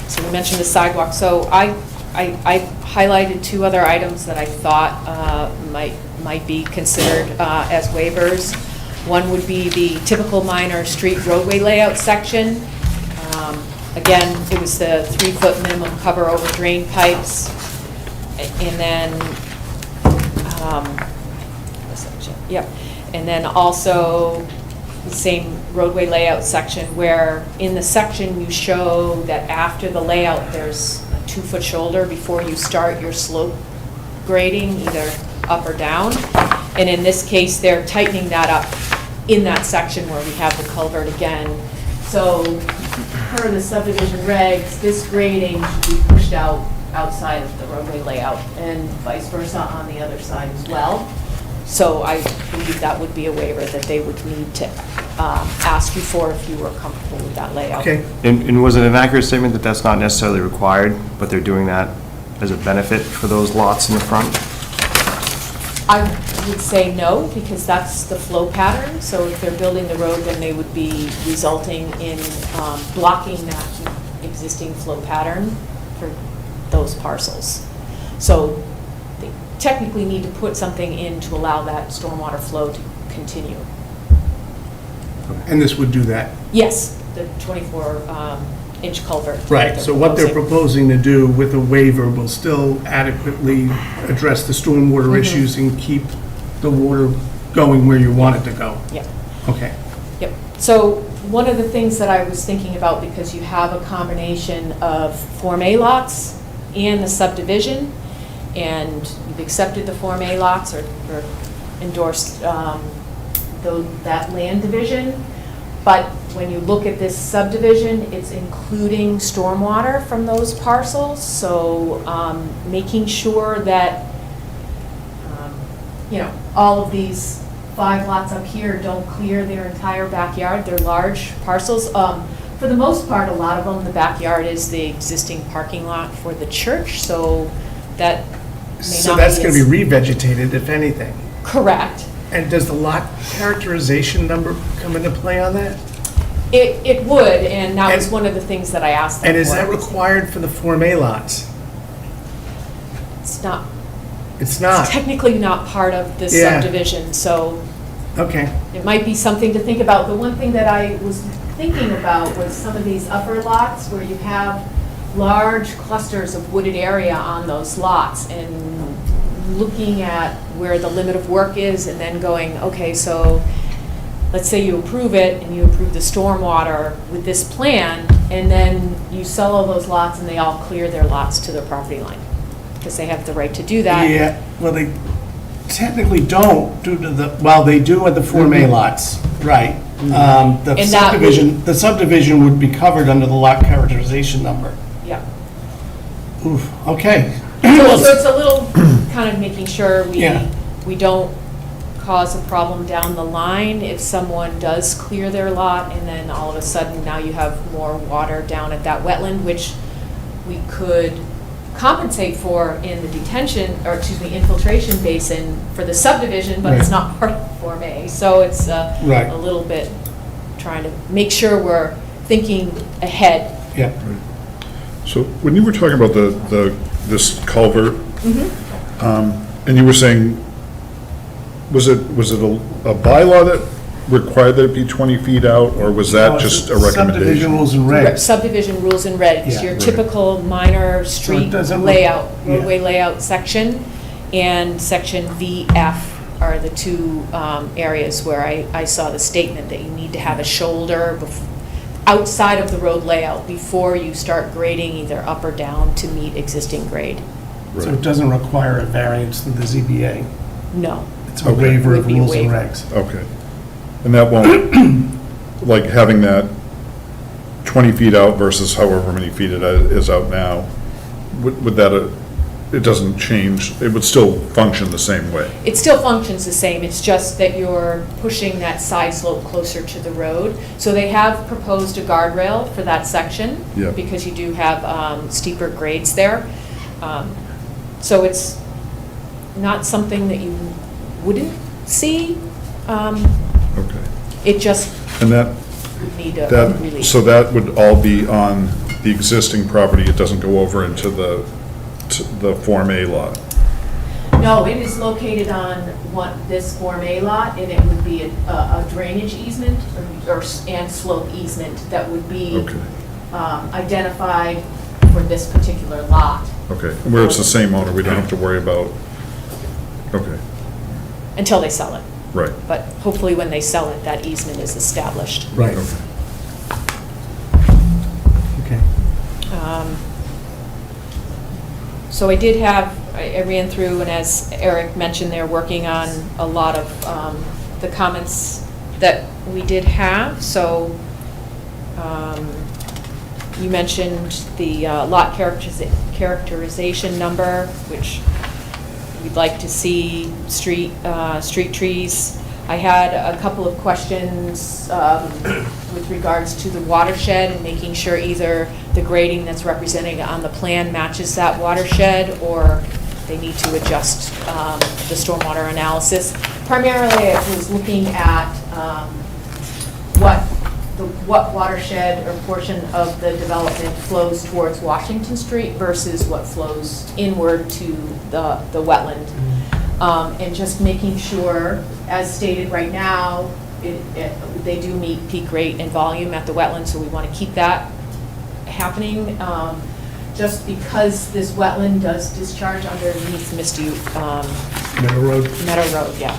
So we mentioned the sidewalk, so I highlighted two other items that I thought might be considered as waivers. One would be the typical minor street roadway layout section. Again, it was the 3-foot minimum cover over drain pipes, and then, yep, and then also the same roadway layout section where in the section you show that after the layout, there's a 2-foot shoulder before you start your slope grading, either up or down. And in this case, they're tightening that up in that section where we have the culvert again. So per the subdivision regs, this grading should be pushed out outside of the roadway layout and vice versa on the other side as well. So I believe that would be a waiver that they would need to ask you for if you were comfortable with that layout. Okay. And was it an accurate statement that that's not necessarily required, but they're doing that as a benefit for those lots in the front? I would say no, because that's the flow pattern. So if they're building the road, then they would be resulting in blocking that existing flow pattern for those parcels. So they technically need to put something in to allow that stormwater flow to continue. And this would do that. Yes, the 24-inch culvert. that Right, so what they're proposing. proposing to do with a waiver will still adequately address the stormwater issues and keep the water going where you want it to go. Yep. Okay. Yep. So one of the things that I was thinking about, because you have a combination of Form A lots and the subdivision, and you've accepted the Form A lots or endorsed that land division, but when you look at this subdivision, it's including stormwater from those parcels, so making sure that all of these 5 lots up here don't clear their entire backyard. They're large parcels. For the most part, a lot of them, the backyard is the existing parking lot for the church, so that may not So that's going to as- be revegetated, if anything. Correct. And does the lot characterization number come into play on that? It would, and that was And- one of the things that I asked them And is for. that required for the Form A lots? It's not. It's not. It's technically not part of the Yeah. subdivision, so Okay. it might be something to think about. The one thing that I was thinking about was some of these upper lots where you have large clusters of wooded area on those lots, and looking at where the limit of work is and then going, okay, so let's say you approve it and you approve the stormwater with this plan, and then you sell all those lots and they all clear their lots to their property line, because they have the right to do that. Yeah, well, they technically don't due to the, well, they do at the Form A lots, right. The And that the subdivision would be covered under the lot characterization number. Yeah. Oof, okay. So it's a little kind of making sure Yeah. we don't cause a problem down the line if someone does clear their lot, and then all of a sudden now you have more water down at that wetland, which we could compensate for in the detention, or excuse me, infiltration basin for the subdivision, but it's Right. not part of Form A. So it's Right. a little bit trying to make sure we're thinking ahead. Yeah. So when you were talking about this culvert, and you were saying, was it a bylaw that required that it be 20 feet out, or was that just a Subdivision recommendation? rules and regs. Subdivision rules and regs, Yeah. your Right. typical minor street doesn't- layout, yeah. roadway layout section, and section VF are the two areas where I saw the statement that you need to have a shoulder outside of the road layout before you start grading either up or down to meet existing grade. So it doesn't require a variance through the ZBA. No. It's a Okay. waiver of Would be a rules and waiver. regs. Okay. And that won't, like having that 20 feet out versus however many feet it is out now, would that, it doesn't change, it would still function the same way? It still functions the same, it's just that you're pushing that side slope closer to the road. So they have proposed a guardrail for that section. Yeah. Because you do have steeper grades there. So it's not something that you wouldn't see. Okay. It just And that, would need a relief. so that would all be on the existing property, it doesn't go over into the Form A lot? No, it is located on this Form A lot, and it would be a drainage easement and slope easement that would be Okay. identified for this particular lot. Okay, and where it's the same owner, we don't have to worry about, okay, Until they sell it. right. But hopefully when they sell it, that easement is established. Right. Okay. Okay. So I did have, I ran through, and as Eric mentioned, they're working on a lot of the comments that we did have. So you mentioned the lot characterization number, which we'd like to see street trees. I had a couple of questions with regards to the watershed and making sure either the grading that's represented on the plan matches that watershed, or they need to adjust the stormwater analysis. Primarily, I was looking at what watershed or portion of the development flows towards Washington Street versus what flows inward to the wetland. And just making sure, as stated right now, they do meet peak rate and volume at the wetland, so we want to keep that happening. Just because this wetland does discharge underneath Meadow Road, Meadow Road, yeah.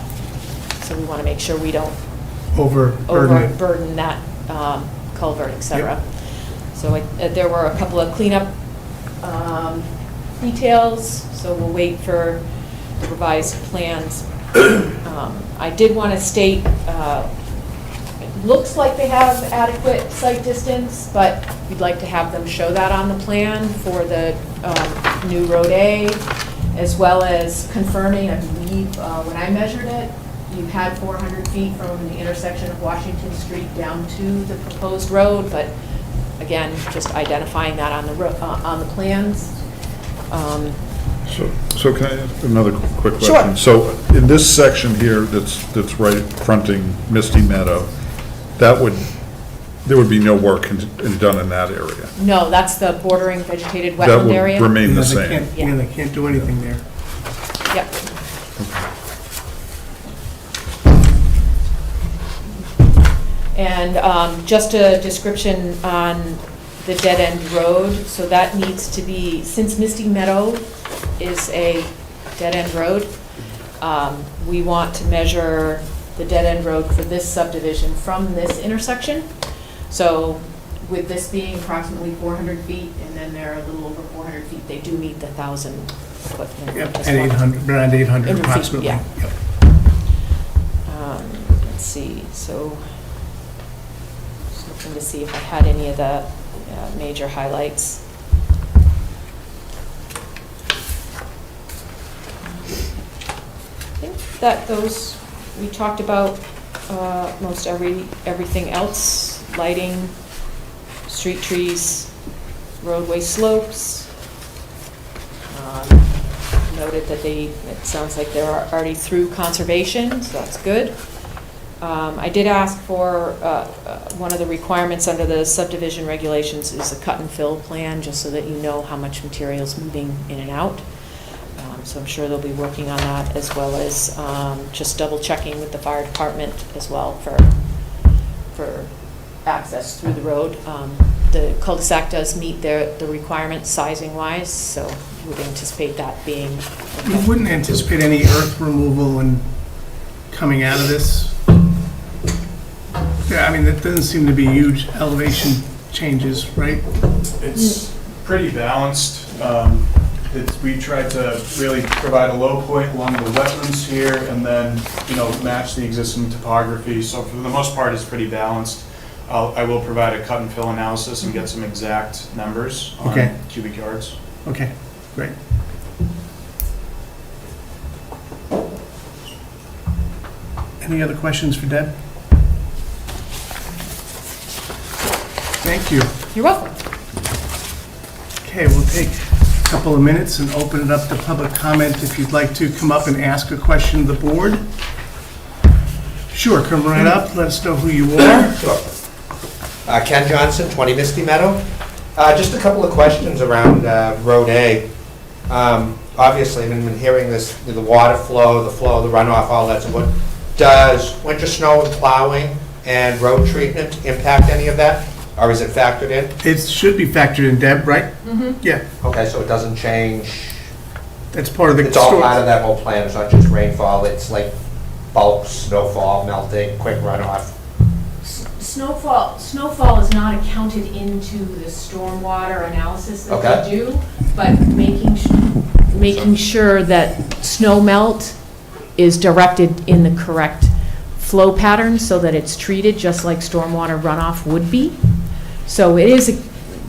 So we want to make sure we don't overburden it. overburden that culvert, et cetera. So there were a couple of cleanup details, so we'll wait for the revised plans. I did want to state, it looks like they have adequate site distance, but we'd like to have them show that on the plan for the new Road A, as well as confirming, I believe, when I measured it, you had 400 feet from the intersection of Washington Street down to the proposed road, but again, just identifying that on the plans. So can I ask another quick Sure. question? So in this section here that's right fronting Misty Meadow, there would be no work done in that area? No, that's the bordering vegetated That wetland would area. remain the Yeah, they same? can't- Yeah, they can't do anything there. Yep. And just a description on the dead-end road, so that needs to be, since Misty Meadow is a dead-end road, we want to measure the dead-end road for this subdivision from this intersection. So with this being approximately 400 feet, and then they're a little over 400 feet, they do meet the 1,000 foot. Yep, Just and want- 800, around 800 800 feet, approximately. yeah. Yep. Let's see, so, just looking to see if I had any of the major highlights. I think that those, we talked about most everything else, lighting, street trees, roadway slopes. noted that it sounds like they're already through conservation, so that's good. I did ask for, one of the requirements under the subdivision regulations is a cut and fill plan, just so that you know how much material is moving in and out. So I'm sure they'll be working on that, as well as just double checking with the fire department as well for access through the road. The cul-de-sac does meet the requirements sizing wise, so you would anticipate that being. You wouldn't anticipate any earth removal and coming out of this? Yeah, I mean, that doesn't seem to be huge elevation changes, right? It's pretty balanced. We tried to really provide a low point along the wetlands here and then, match the existing topography. So for the most part, it's pretty balanced. I will provide a cut and fill analysis and get some exact numbers on Okay. cubic yards. Okay, great. Any other questions for Deb? Thank you. You're welcome. Okay, we'll take a couple of minutes and open it up to public comment if you'd like to come up and ask a question of the board. Sure, come right up, let us know who you are. Sure. Ken Johnson, 20 Misty Meadow. Just a couple of questions around Road A. Obviously, I've been hearing this, the water flow, the runoff, all that. So what does winter snow and plowing and road treatment impact any of that? Or is it factored in? It should be factored in, Deb, right? Yeah, Okay, so it doesn't change, that's part of the. it's all part of that whole plan, it's not just rainfall, it's like bulk snowfall, melting, quick runoff. Snowfall is not accounted into the stormwater analysis that Okay. we do, but making sure that snow melt is directed in the correct flow pattern so that it's treated just like stormwater runoff would be. So it is,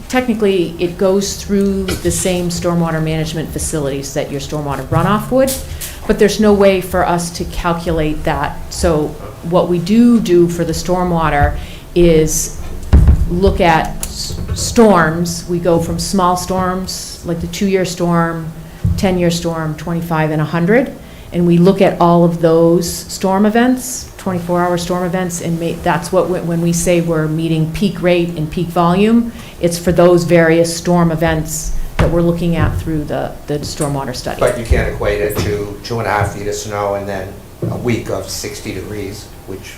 technically, it goes through the same stormwater management facilities that your stormwater runoff would, but there's no way for us to calculate that. So what we do for the stormwater is look at storms. We go from small storms, like the 2-year storm, 10-year storm, 25 and 100, and we look at all of those storm events, 24-hour storm events, and that's what, when we say we're meeting peak rate and peak volume, it's for those various storm events that we're looking at through the stormwater study. But you can't equate it to 2.5 feet of snow and then a week of 60 degrees, which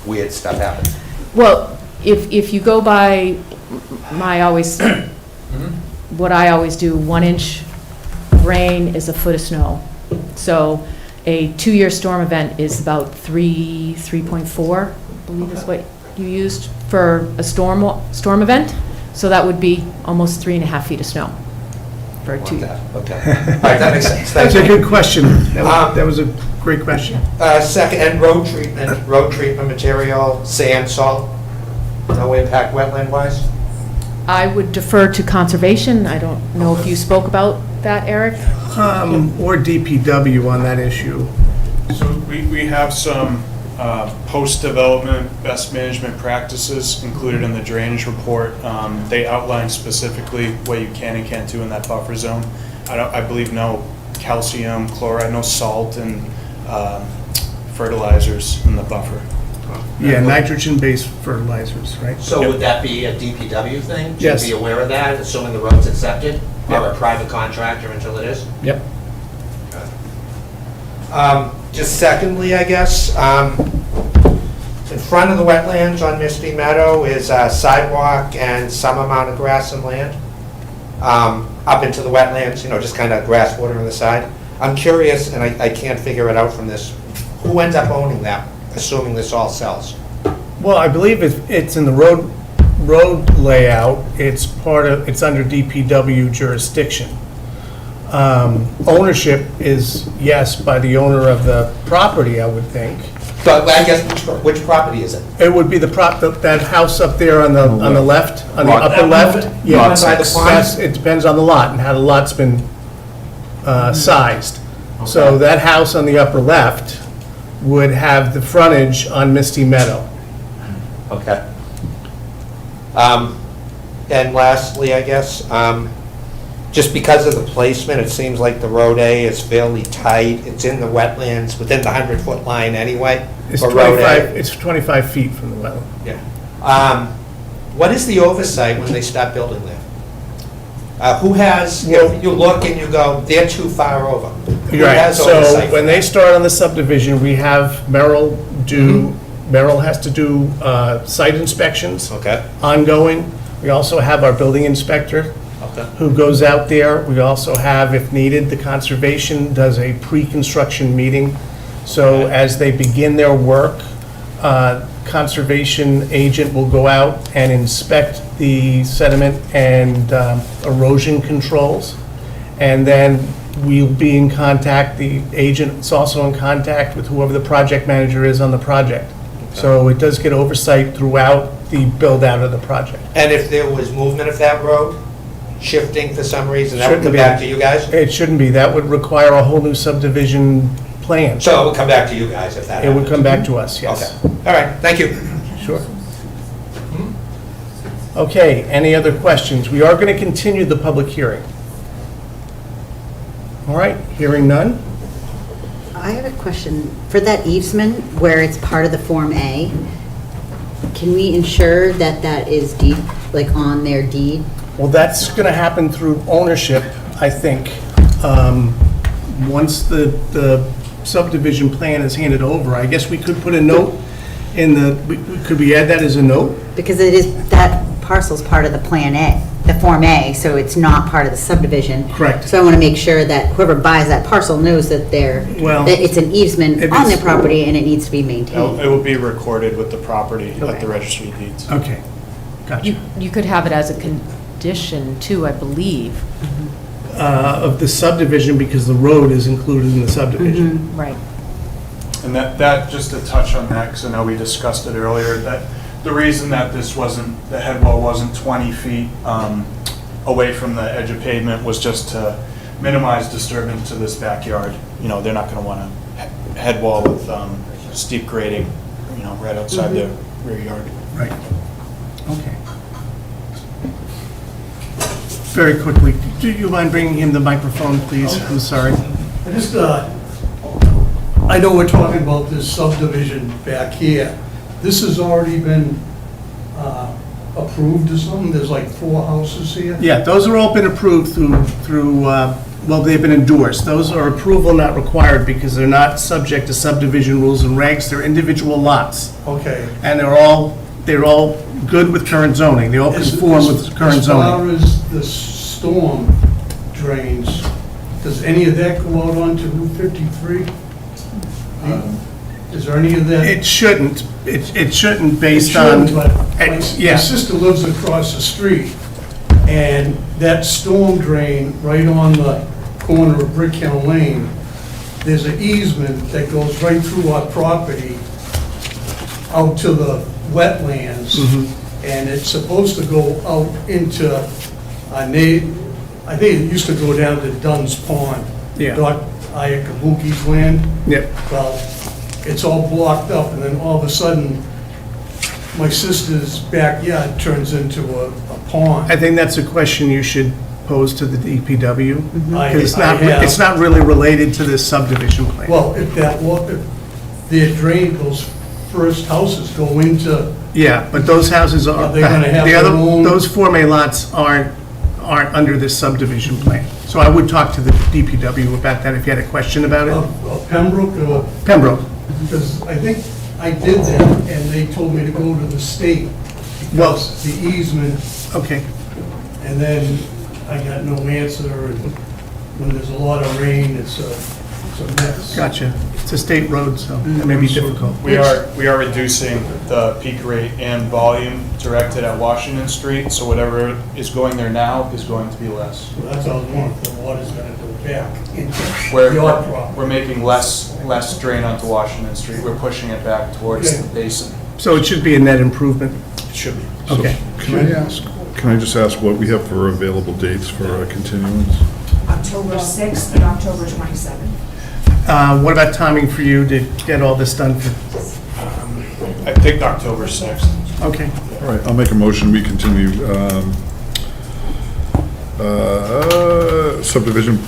weird stuff happens. Well, if you go by what I always do, 1 inch rain is a foot of snow. So a 2-year storm event is about 3.4, I believe is what you used for a storm event. So that would be almost 3.5 feet of snow for a 2 year. Okay. All right, that makes sense. That's a good question. That was a great question. Second, and road treatment material, sand, salt, no impact wetland-wise? I would defer to conservation. I don't know if you spoke about that, Eric? Or DPW on that issue. So we have some post-development best management practices included in the drainage report. They outline specifically what you can and can't do in that buffer zone. I believe no calcium, chloride, no salt, and fertilizers in the buffer. Yeah, nitrogen-based fertilizers, right? So would that be a DPW thing? Yes. To be aware of that, assuming the road's accepted? Or a private contractor until it is? Yep. Just secondly, I guess, in front of the wetlands on Misty Meadow is a sidewalk and some amount of grass and land. Up into the wetlands, just kind of grass, water on the side. I'm curious, and I can't figure it out from this, who ends up owning that, assuming this all sells? Well, I believe it's in the road layout. It's under DPW jurisdiction. Ownership is, yes, by the owner of the property, I would think. But I guess, which property is it? It would be that house up there on the left, on the Lot- upper left. Yeah, Lot by the farm? it depends on the lot and how the lot's been sized. So that house on the upper left would have the frontage on Misty Meadow. Okay. And lastly, I guess, Just because of the placement, it seems like the road A is fairly tight. It's in the wetlands, within the 100-foot line anyway. It's for road 25, A. it's 25 feet from the well. Yeah. What is the oversight when they start building there? Who has, you look and you go, they're too far over. Who Right, has so oversight? when they start on the subdivision, we have Merrill do, Merrill has to do site inspections. Okay. Ongoing. We also have our building inspector who goes out there. We also have, if needed, the conservation does a pre-construction meeting. So as they begin their work, conservation agent will go out and inspect the sediment and erosion controls. And then we'll be in contact, the agent's also in contact with whoever the project manager is on the project. So it does get oversight throughout the build-out of the project. And if there was movement of that road, shifting for some reason, that would Shouldn't come be. back to you guys? It shouldn't be. That would require a whole new subdivision plan. So it would come back to you guys if that It would happens? come back to us, yes. Okay. All right, thank you. Sure. Okay, any other questions? We are going to continue the public hearing. All right, hearing none? I have a question. For that easement where it's part of the Form A, can we ensure that that is deed, like on their deed? Well, that's going to happen through ownership, I think. Once the subdivision plan is handed over, I guess we could put a note in the, could we add that as a note? Because it is, that parcel's part of the Plan A, the Form A, so it's not part of the subdivision. Correct. So I want to make sure that whoever buys that parcel knows that Well, that it's an easement if on their it's- property and it needs to be maintained. It will be recorded with the property at Okay. the registry of deeds. Okay, gotcha. You could have it as a condition too, I believe. Of the subdivision, because the road is included in the subdivision. Right. And that, just to touch on that, because I know we discussed it earlier, that the reason that this wasn't, the head wall wasn't 20 feet away from the edge of pavement was just to minimize disturbance to this backyard. You know, they're not going to want a head wall with steep grading, you know, right outside their rear yard. Right. Okay. Very quickly, do you mind bringing him the microphone, please? I'm sorry. I just, I know we're talking about this subdivision back here. This has already been approved or something? There's like 4 houses here? Yeah, those are all been approved through, well, they've been endorsed. Those are approval not required because they're not subject to subdivision rules and regs. They're individual lots. Okay. And they're all good with current zoning. They all conform with current zoning. As far as the storm drains, does any of that go out onto Route 53? Is there any of that? It shouldn't. It shouldn't It based shouldn't, on. but my Yeah. sister lives across the street, and that storm drain right on the corner of Brick Hill Lane, there's an easement that goes right through our property out to the wetlands, and it's supposed to go out into I think it used to go down to Dunn's Pond. Yeah. Doc Iakabuki's land. Yep. Well, it's all blocked up, and then all of a sudden, my sister's backyard turns into a pond. I think that's a question you should pose to the DPW. Because I have. it's not really related to this subdivision plan. Well, if their drain, those first houses go into, Yeah, but those houses are. Are they gonna have the their other- own- Those Form A lots aren't under this subdivision plan. So I would talk to the DPW about that if you had a question about it. of Pembroke, or Pembroke. because I think I did that, and they told me to go to the state, Well- because the easement, Okay, and then I got no answer, and when there's a lot of rain, it's a mess. gotcha. It's a state road, so it may be difficult. We are reducing the peak rate and volume directed at Washington Street, so whatever is going there now is going to be less. So that's all I want, the water's gonna go back into We're, your property. we're making less drain onto Washington Street, we're pushing it back towards the basin. So it should be a net improvement. It should be. So Okay. Can I just ask what we have for available dates for continuance? October 6th and October 27th. What about timing for you to get all this done? I think October 6th. Okay. All right, I'll make a motion, we continue Subdivision,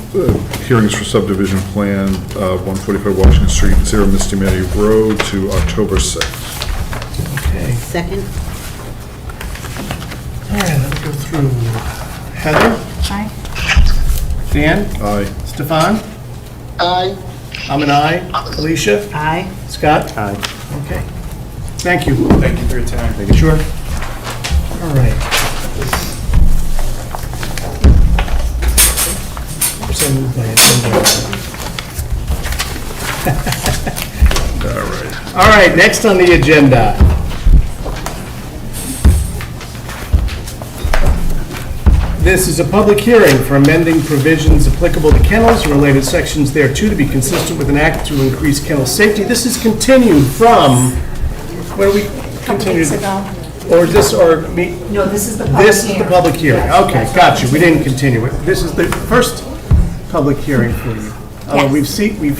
hearings for subdivision plan, 145 Washington Street, 0 Misty Road to October 6th. Okay. Second? All right, let's go through. Heather? Aye. Dan? Aye. Stefan? Aye. I'm an aye. Alicia? Aye. Scott? Aye. Okay. Thank you. Thank you for your time. Sure. All right. So moved by agenda. All right. All right, next on the agenda. This is a public hearing for amending provisions applicable to kennels and related sections thereto to be consistent with an act to increase kennel safety. This is continued from, where we continued? Or is this, or me? No, this is the public This is the hearing. public hearing. Yes, Okay, that's got you. right. We didn't continue it. This is the first public hearing for you. Yes. We've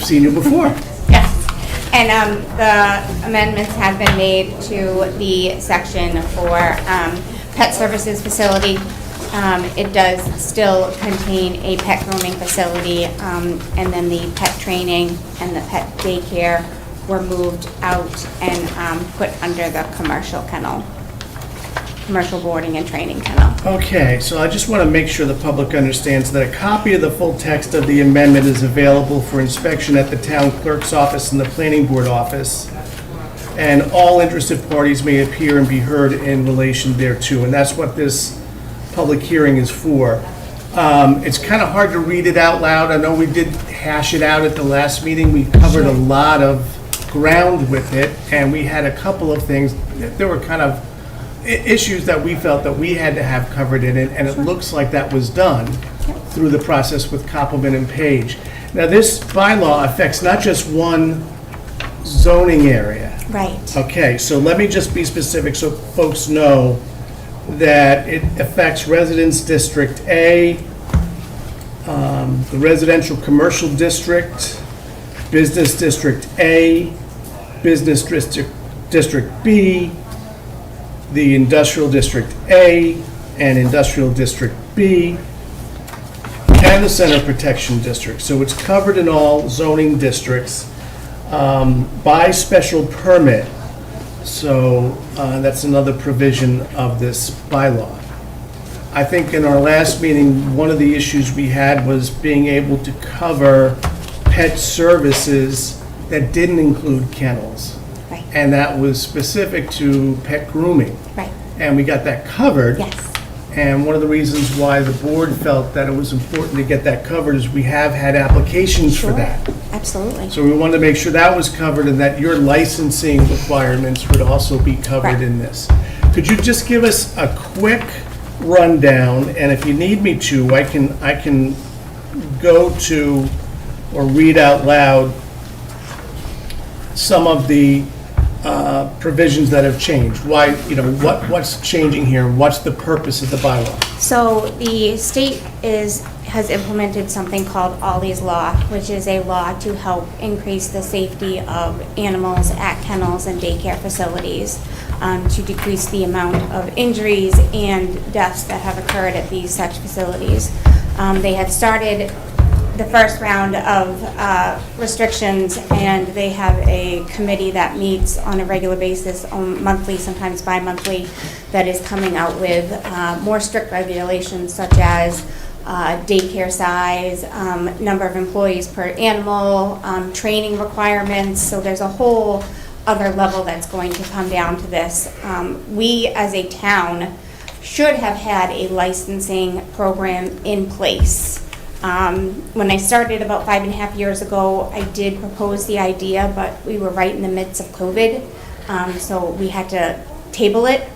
seen you before. Yes, and the amendments have been made to the section for pet services facility. It does still contain a pet grooming facility, and then the pet training and the pet daycare were moved out and put under the commercial kennel, commercial boarding and training kennel. Okay, so I just want to make sure the public understands that a copy of the full text of the amendment is available for inspection at the town clerk's office and the planning board office, and all interested parties may appear and be heard in relation thereto, and that's what this public hearing is for. It's kind of hard to read it out loud. I know we did hash it out at the last meeting. We covered a lot of ground with it, and we had a couple of things, there were kind of issues that we felt that we had to have covered in it, and it looks like that was done through the process with Koppelman and Page. Now, this bylaw affects not just one zoning area. Right. Okay, so let me just be specific so folks know that it affects Residence District A, the Residential Commercial District, Business District A, Business District B, the Industrial District A and Industrial District B, and the Center Protection District. So it's covered in all zoning districts by special permit. So that's another provision of this bylaw. I think in our last meeting, one of the issues we had was being able to cover pet services that didn't include kennels. Right. And that was specific to pet grooming. Right. And we got that covered. Yes. And one of the reasons why the board felt that it was important to get that covered is we have had applications for Sure. that. Absolutely. So we wanted to make sure that was covered and that your licensing requirements would also be covered Right. in this. Could you just give us a quick rundown, and if you need me to, I can go to or read out loud some of the provisions that have changed. Why, what's changing here, and what's the purpose of the bylaw? So the state has implemented something called Ollie's Law, which is a law to help increase the safety of animals at kennels and daycare facilities, to decrease the amount of injuries and deaths that have occurred at these such facilities. They have started the first round of restrictions, and they have a committee that meets on a regular basis, monthly, sometimes bi-monthly, that is coming out with more strict regulations such as daycare size, number of employees per animal, training requirements. So there's a whole other level that's going to come down to this. We, as a town, should have had a licensing program in place. When I started about 5.5 years ago, I did propose the idea, but we were right in the midst of COVID, so we had to table it.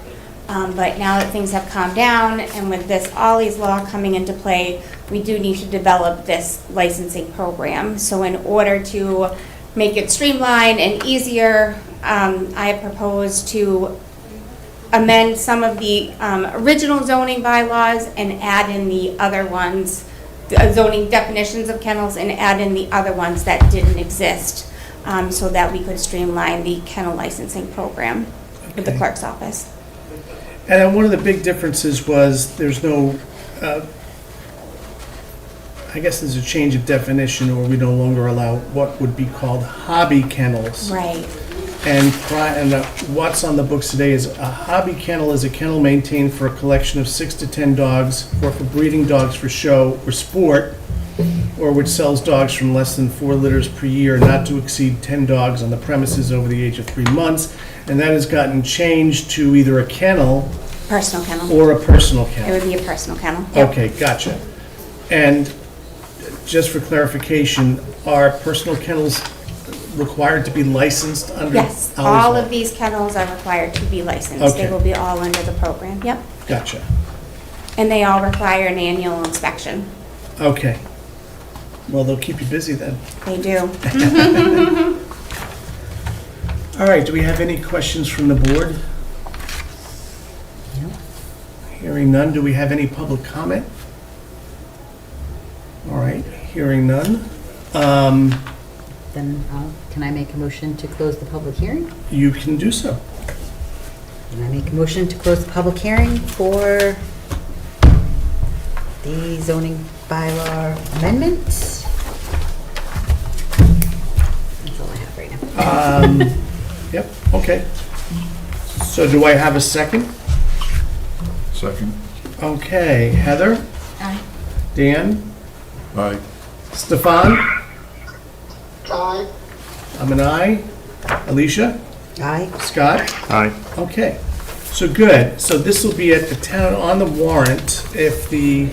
But now that things have calmed down, and with this Ollie's Law coming into play, we do need to develop this licensing program. So in order to make it streamlined and easier, I have proposed to amend some of the original zoning bylaws and add in the other ones, zoning definitions of kennels, and add in the other ones that didn't exist, so that we could streamline the kennel licensing program with the clerk's office. And then one of the big differences was there's no I guess there's a change of definition, or we no longer allow what would be called hobby kennels. Right. And what's on the books today is a hobby kennel is a kennel maintained for a collection of 6 to 10 dogs, or for breeding dogs for show or sport, or which sells dogs from less than 4 litters per year, not to exceed 10 dogs on the premises over the age of 3 months. And that has gotten changed to either a kennel Personal kennel. or a personal It kennel. would be a personal kennel. Yep. Okay, gotcha. And just for clarification, are personal kennels required to be licensed under? Yes, all of these kennels are required to be licensed. They Okay. will be all under the program, yep. Gotcha. And they all require an annual inspection. Okay. Well, they'll keep you busy then. They do. All right, do we have any questions from the board? Hearing none, do we have any public comment? All right, hearing none. Then can I make a motion to close the public hearing? You can do so. Can I make a motion to close the public hearing for the zoning bylaw amendment? That's all I have right now. Yep, okay. So do I have a second? Second. Okay, Heather? Aye. Dan? Aye. Stefan? Aye. I'm an aye. Alicia? Aye. Scott? Aye. Okay, so good. So this will be at the town, on the warrant, if I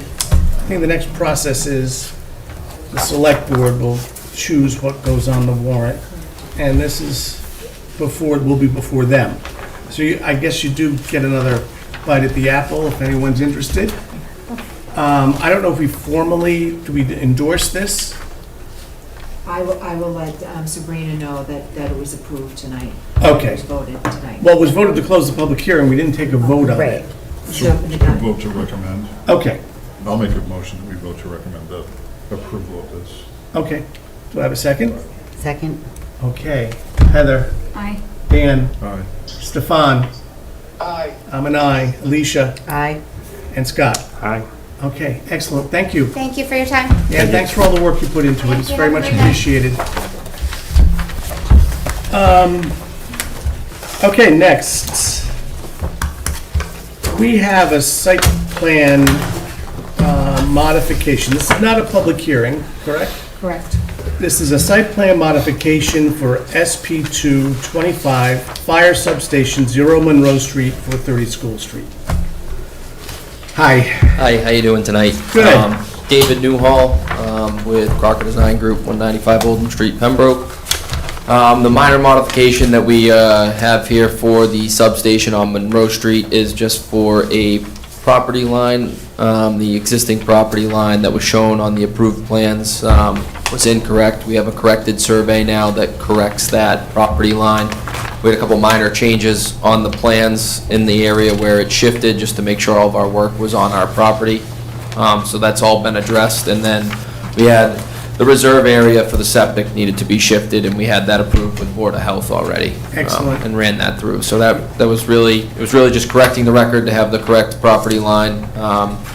think the next process is the select board will choose what goes on the warrant. And this is will be before them. So I guess you do get another bite at the apple if anyone's interested. I don't know if we formally, do we endorse this? I will let Sabrina know that it was approved tonight. Okay. It was voted tonight. Well, it was voted to close the public hearing, we didn't take a vote on it. So we can vote to recommend. Okay, I'll make a motion that we vote to recommend the approval of this. okay. Do I have a second? Second. Okay. Heather? Aye. Dan? Aye. Stefan? Aye. I'm an aye. Alicia? Aye. And Scott? Aye. Okay, excellent, thank you. Thank you for your time. Yeah, thanks for all the work you put into it, it's very much appreciated. Okay, next. We have a site plan modification. This is not a public hearing, correct? Correct. This is a site plan modification for SP 225 Fire Substation, 0 Monroe Street, 430 School Street. Hi. Hi, how you doing tonight? Good. David Newhall with Crocker Design Group, 195 Oldham Street, Pembroke. The minor modification that we have here for the substation on Monroe Street is just for a property line. The existing property line that was shown on the approved plans was incorrect. We have a corrected survey now that corrects that property line. We had a couple minor changes on the plans in the area where it shifted, just to make sure all of our work was on our property. So that's all been addressed. And then we had the reserve area for the septic needed to be shifted, and we had that approved with Board of Health already. Excellent. And ran that through. So that was really, it was really just correcting the record to have the correct property line,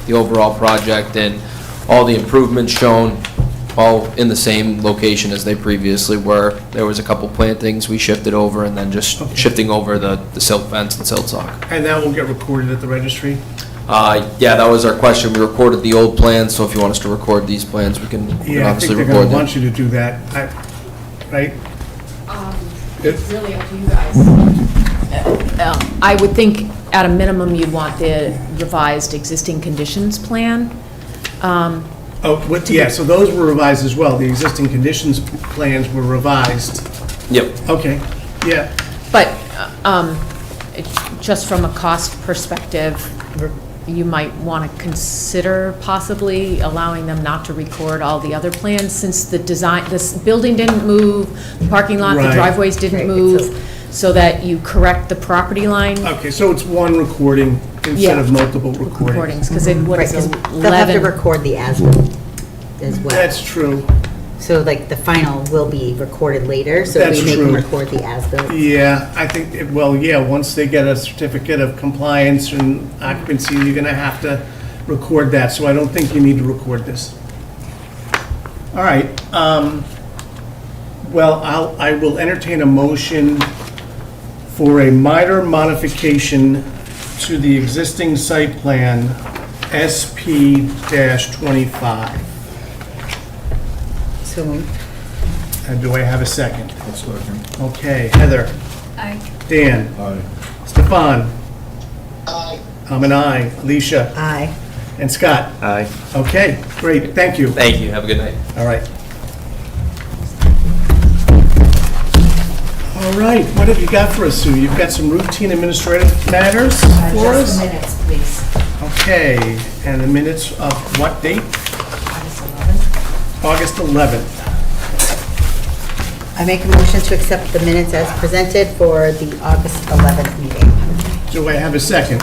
the overall project, and all the improvements shown, all in the same location as they previously were. There was a couple plantings we shifted over, and then just shifting over the silt fence and silt sock. And that will get recorded at the registry? Yeah, that was our question. We recorded the old plans, so if you want us to record these plans, we can Yeah, I think obviously they're record gonna them. want you to do that, right? It's really up to you guys. I would think at a minimum you'd want the revised existing conditions plan. Yeah, so those were revised as well. The existing conditions plans were revised. Yep. Okay, yeah. But just from a cost perspective, you might want to consider possibly allowing them not to record all the other plans, since the design, this building didn't move, the parking lot, the Right. driveways didn't move, so that you correct the property line Okay, so it's one recording instead of multiple recordings. recordings, because it Right, was 'cause they'll have to 11. record the as-built as well. That's true. So like the final will be recorded later, so That's we make them true. record the as-built. Yeah, I think, once they get a certificate of compliance and occupancy, you're gonna have to record that, so I don't think you need to record this. All right, well, I will entertain a motion for a minor modification to the existing site plan SP-25. So moved. And do I have a second? I'll second. Okay, Heather. Aye. Dan. Aye. Stefan. Aye. I'm an aye. Alicia. Aye. And Scott. Aye. Okay, great, thank you. Thank you, have a good night. All right. All right, what have you got for us, Sue? You've got some routine administrative matters for Just us? the minutes, please. Okay, and the minutes of what date? August 11th. I make a motion to accept the minutes as presented for the August 11th meeting. Do I have a second?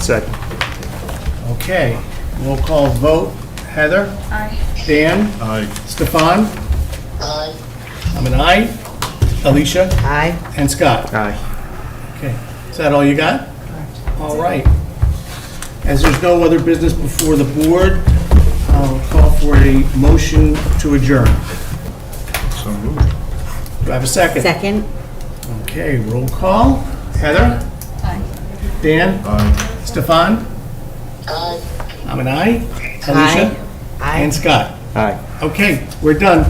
Second. Okay, roll call vote. Heather? Aye. Dan? Aye. Stefan? Aye. I'm an aye. Alicia? Aye. And Scott? Aye. Okay, is that all you got? All right. As there's no other business before the board, I'll call for a motion to adjourn. So moved. Do I have a second? Second? Okay, roll call. Heather? Aye. Dan? Aye. Stefan? Aye. I'm an aye. Alicia? Aye. And Scott? Aye. Okay, we're done.